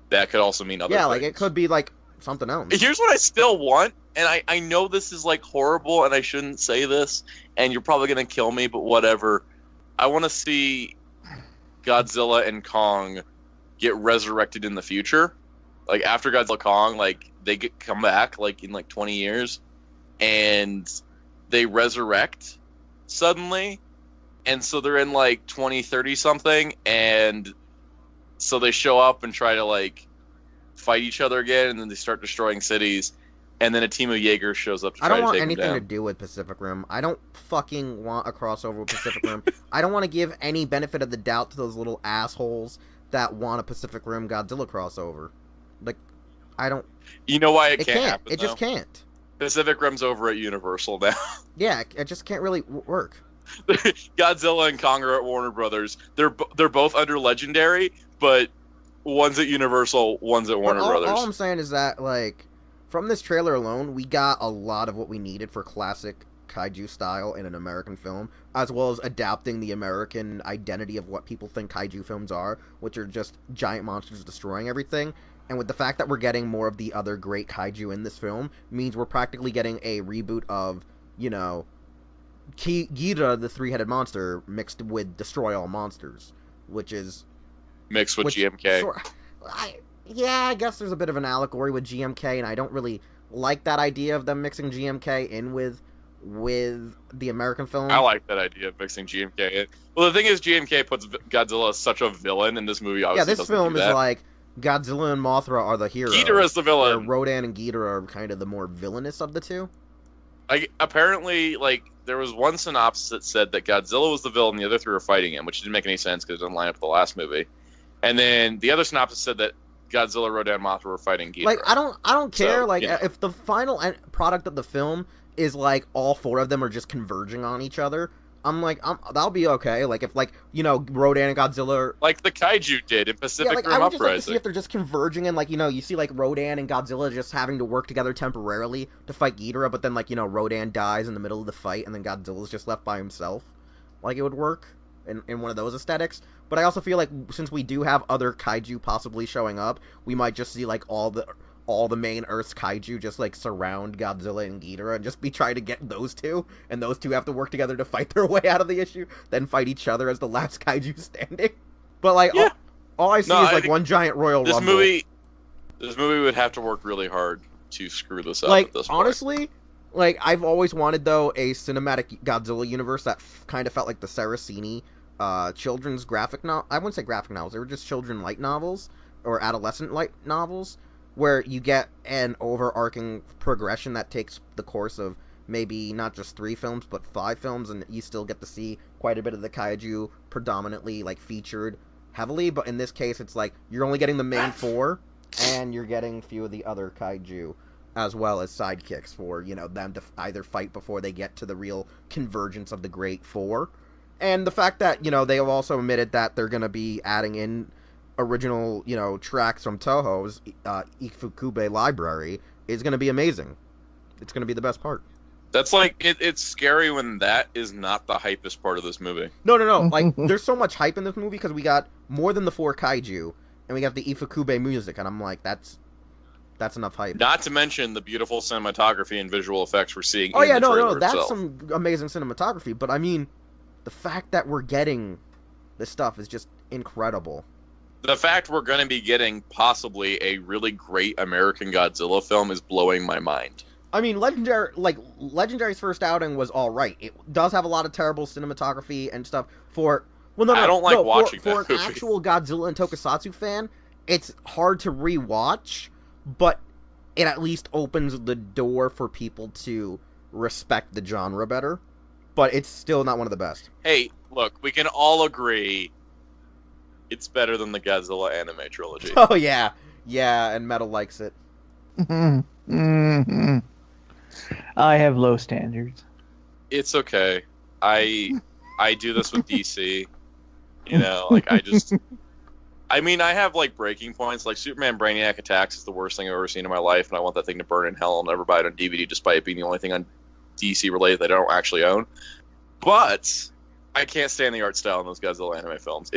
that could also mean other things. Yeah, like it could be like something else. Here's what I still want, and I know this is like horrible and I shouldn't say this, and you're probably going to kill me, but whatever. I want to see Godzilla and Kong get resurrected in the future. Like after Godzilla Kong, like they come back like in like 20 years, and they resurrect suddenly. And so they're in, like, 2030 something, and so they show up and try to, like, fight each other again, and then they start destroying cities, and then a team of Jaegers shows up to try to take them down. I don't want anything to do with Pacific Rim. I don't fucking want a crossover with Pacific Rim. I don't want to give any benefit of the doubt to those little assholes that want a Pacific Rim Godzilla crossover. Like, I don't... You know why it can't happen, It just can't. Pacific Rim's over at Universal now. Yeah, it just can't really work. Godzilla and Kong are at Warner Brothers. They're both under Legendary, but one's at Universal, one's at Warner Brothers. All I'm saying is that, like, from this trailer alone, we got a lot of what we needed for classic kaiju style in an American film, as well as adapting the American identity of what people think kaiju films are, which are just giant monsters destroying everything. And with the fact that we're getting more of the other great kaiju in this film, means we're practically getting a reboot of, you know, Ghidorah, the 3-headed monster, mixed with Destroy All Monsters, which is... Mixed with GMK. I guess there's a bit of an allegory with GMK, and I don't really like that idea of them mixing GMK in with the American film. I like that idea of mixing GMK in. Well, the thing is, GMK puts Godzilla as such a villain, and this movie obviously doesn't do that. Yeah, this film is like, Godzilla and Mothra are the heroes. Ghidorah's the villain. Rodan and Ghidorah are kind of the more villainous of the two. Apparently, like, there was one synopsis that said that Godzilla was the villain and the other 3 were fighting him, which didn't make any sense because it didn't line up with the last movie. And then the other synopsis said that Godzilla, Rodan, and Mothra were fighting Ghidorah. Like, I don't care. So, like, you know. If the final product of the film is, like, all 4 of them are just converging on each other, that'll be okay. Like, if, like, you know, Rodan and Godzilla are... Like the Kaiju did in Pacific like, Rim I would just like to Uprising. see if they're just converging and, like, you know, you see, like, Rodan and Godzilla just having to work together temporarily to fight Ghidorah, but then, like, you know, Rodan dies in the middle of the fight, and then Godzilla's just left by himself. Like, it would work in one of those aesthetics. But I also feel like, since we do have other Kaiju possibly showing up, we might just see, like, all the main Earth's Kaiju just, like, surround Godzilla and Ghidorah and just be trying to get those two, and those two have to work together to fight their way out of the issue, then fight each other as the last Kaiju standing. But, like, Yeah. all I see is, like, one giant Royal This Rumble. movie would have to work really hard to screw this up Like, at this point. honestly, like, I've always wanted, though, a cinematic Godzilla universe that kind of felt like the Saraceni children's graphic novel. I wouldn't say graphic novels, they were just children light novels, or adolescent light novels, where you get an overarching progression that takes the course of maybe not just 3 films, but 5 films, and you still get to see quite a bit of the Kaiju predominantly, like, featured heavily, but in this case, it's like, you're only getting the main 4, and you're getting a few of the other Kaiju, as well as sidekicks for, you know, them to either fight before they get to the real convergence of the Great Four. And the fact that, you know, they have also admitted that they're going to be adding in original, you know, tracks from Toho's Ifukube library is going to be amazing. It's going to be the best part. That's like, it's scary when that is not the hypest part of this movie. No. Like, there's so much hype in this movie because we got more than the 4 Kaiju, and we got the Ifukube music, and I'm like, that's enough hype. Not to mention the beautiful cinematography and visual effects we're seeing Oh, in yeah, the trailer that's itself. some amazing cinematography, but I mean, the fact that we're getting this stuff is just incredible. The fact we're going to be getting possibly a really great American Godzilla film is blowing my mind. I mean, Legendary's first outing was all right. It does have a lot of terrible cinematography and stuff for... Well, no, I don't like watching for that an movie. actual Godzilla and Tokusatsu fan, it's hard to rewatch, but it at least opens the door for people to respect the genre better. But it's still not one of the best. Hey, look, we can all agree it's better than the Godzilla anime trilogy. Oh, yeah. Yeah, and Metal likes it. I have low standards. It's okay. I do this with DC. You know, like, I mean, I have, like, breaking points. Like, Superman Brainiac Attacks is the worst thing I've ever seen in my life, and I want that thing to burn in hell. I'll never buy it on DVD, despite it being the only thing on DC related that I don't actually own. But I can't stand the art style in those Godzilla anime films.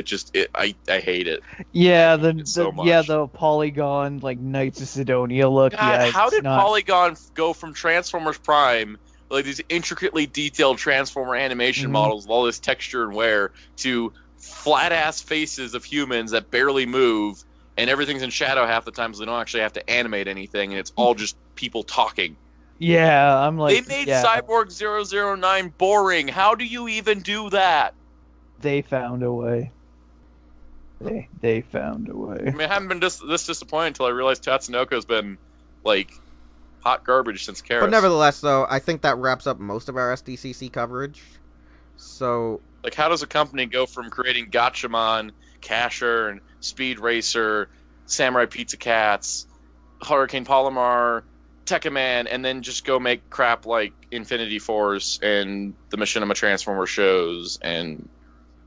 I hate it. Yeah, the polygon, like, Knights of Sidonia look. God, Yeah, how it's did not... Polygon go from Transformers Prime, like these intricately detailed Transformer animation models with all this texture and wear, to flat-ass faces of humans that barely move, and everything's in shadow half the time, so they don't actually have to animate anything, and it's all just people talking. Yeah, I'm like... They made Cyborg 009 boring. How do you even do that? They found a way. They found a way. I mean, I haven't been this disappointed until I realized Tatsunoko's been, like, hot garbage since Karas. But nevertheless, though, I think that wraps up most of our SDCC coverage. So... Like, how does a company go from creating Gatchaman, Casher, and Speed Racer, Samurai Pizza Cats, Hurricane Palomar, Tekkaman, and then just go make crap like Infinity Force and the Machinima Transformer shows and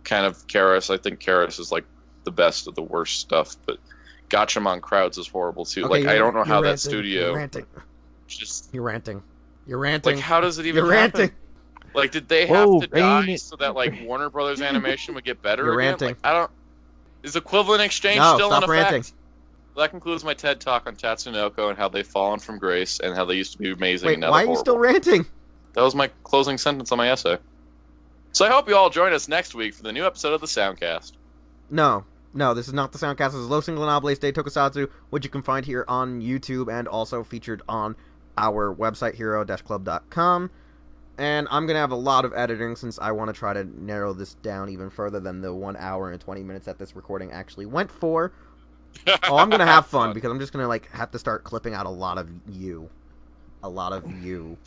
kind of Karas? I think Karas is, like, the best of the worst stuff, but Gatchaman Crowds is horrible too. Okay, like, I don't know how ranting, that studio... You're ranting. Just... You're ranting. You're ranting. Like, how does it even You're happen? ranting. Like, did they have to die Rain- so that, like, Warner Brothers animation would get better You're again? ranting. Like, I don't... Is equivalent exchange No, still stop in ranting. effect? Well, that concludes my TED Talk on Tatsunoko and how they've fallen from grace and how they used to be amazing Wait, and now why they're are you horrible. still ranting? That was my closing sentence on my essay. So I hope you all join us next week for the new episode of the Soundcast. No, this is not the Soundcast. This is Los Ingobernables de Tokusatsu, which you can find here on YouTube and also featured on our website, hero-club.com. And I'm going to have a lot of editing since I want to try to narrow this down even further than the 1 hour and 20 minutes that this recording actually went for. Oh, I'm going to have fun because I'm just going to, like, have to start clipping out a lot of you. A lot of you.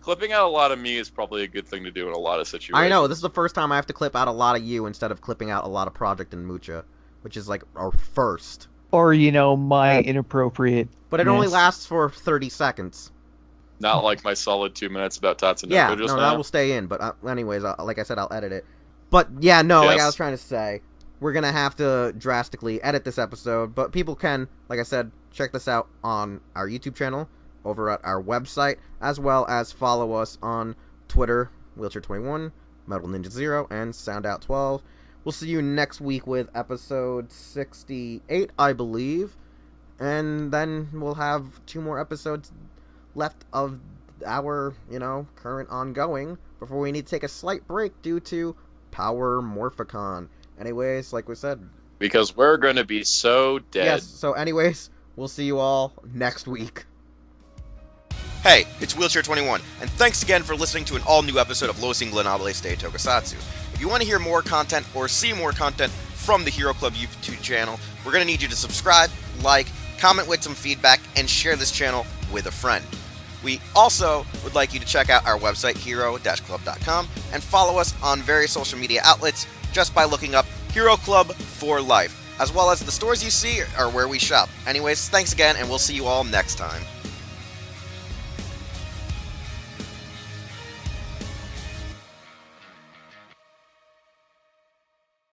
Clipping out a lot of me is probably a good thing to do in a lot of situations. I know, this is the first time I have to clip out a lot of you instead of clipping out a lot of Project and Mucha, which is, like, our first. Or, my inappropriate... But it only lasts for 30 seconds. Not like my solid 2 minutes about Tatsunoko Yeah, just no, now. that will stay in. But anyways, like I said, I'll edit it. But yeah, no, like I Yes. was trying to say, we're gonna have to drastically edit this episode. But people can, like I said, check this out on our YouTube channel, over at our website, as well as follow us on Twitter, Wheelchair21, Metal Ninja 0, and Soundout 12. We'll see you next week with episode 68, I believe. And then we'll have 2 more episodes left of our, current ongoing before we need to take a slight break due to Power Morphicon. Anyways, like we said. Because we're going to be so dead. Yes, so anyways, we'll see you all next week. Hey, it's Wheelchair21, and thanks again for listening to an all-new episode of Los Ingobernables de Tokusatsu. If you want to hear more content or see more content from the Hero Club YouTube channel, we're going to need you to subscribe, like, comment with some feedback, and share this channel with a friend. We also would like you to check out our website, hero-club.com, and follow us on various social media outlets just by looking up Hero Club for Life, as well as the stores you see are where we shop. Anyways, thanks again, and we'll see you all next time.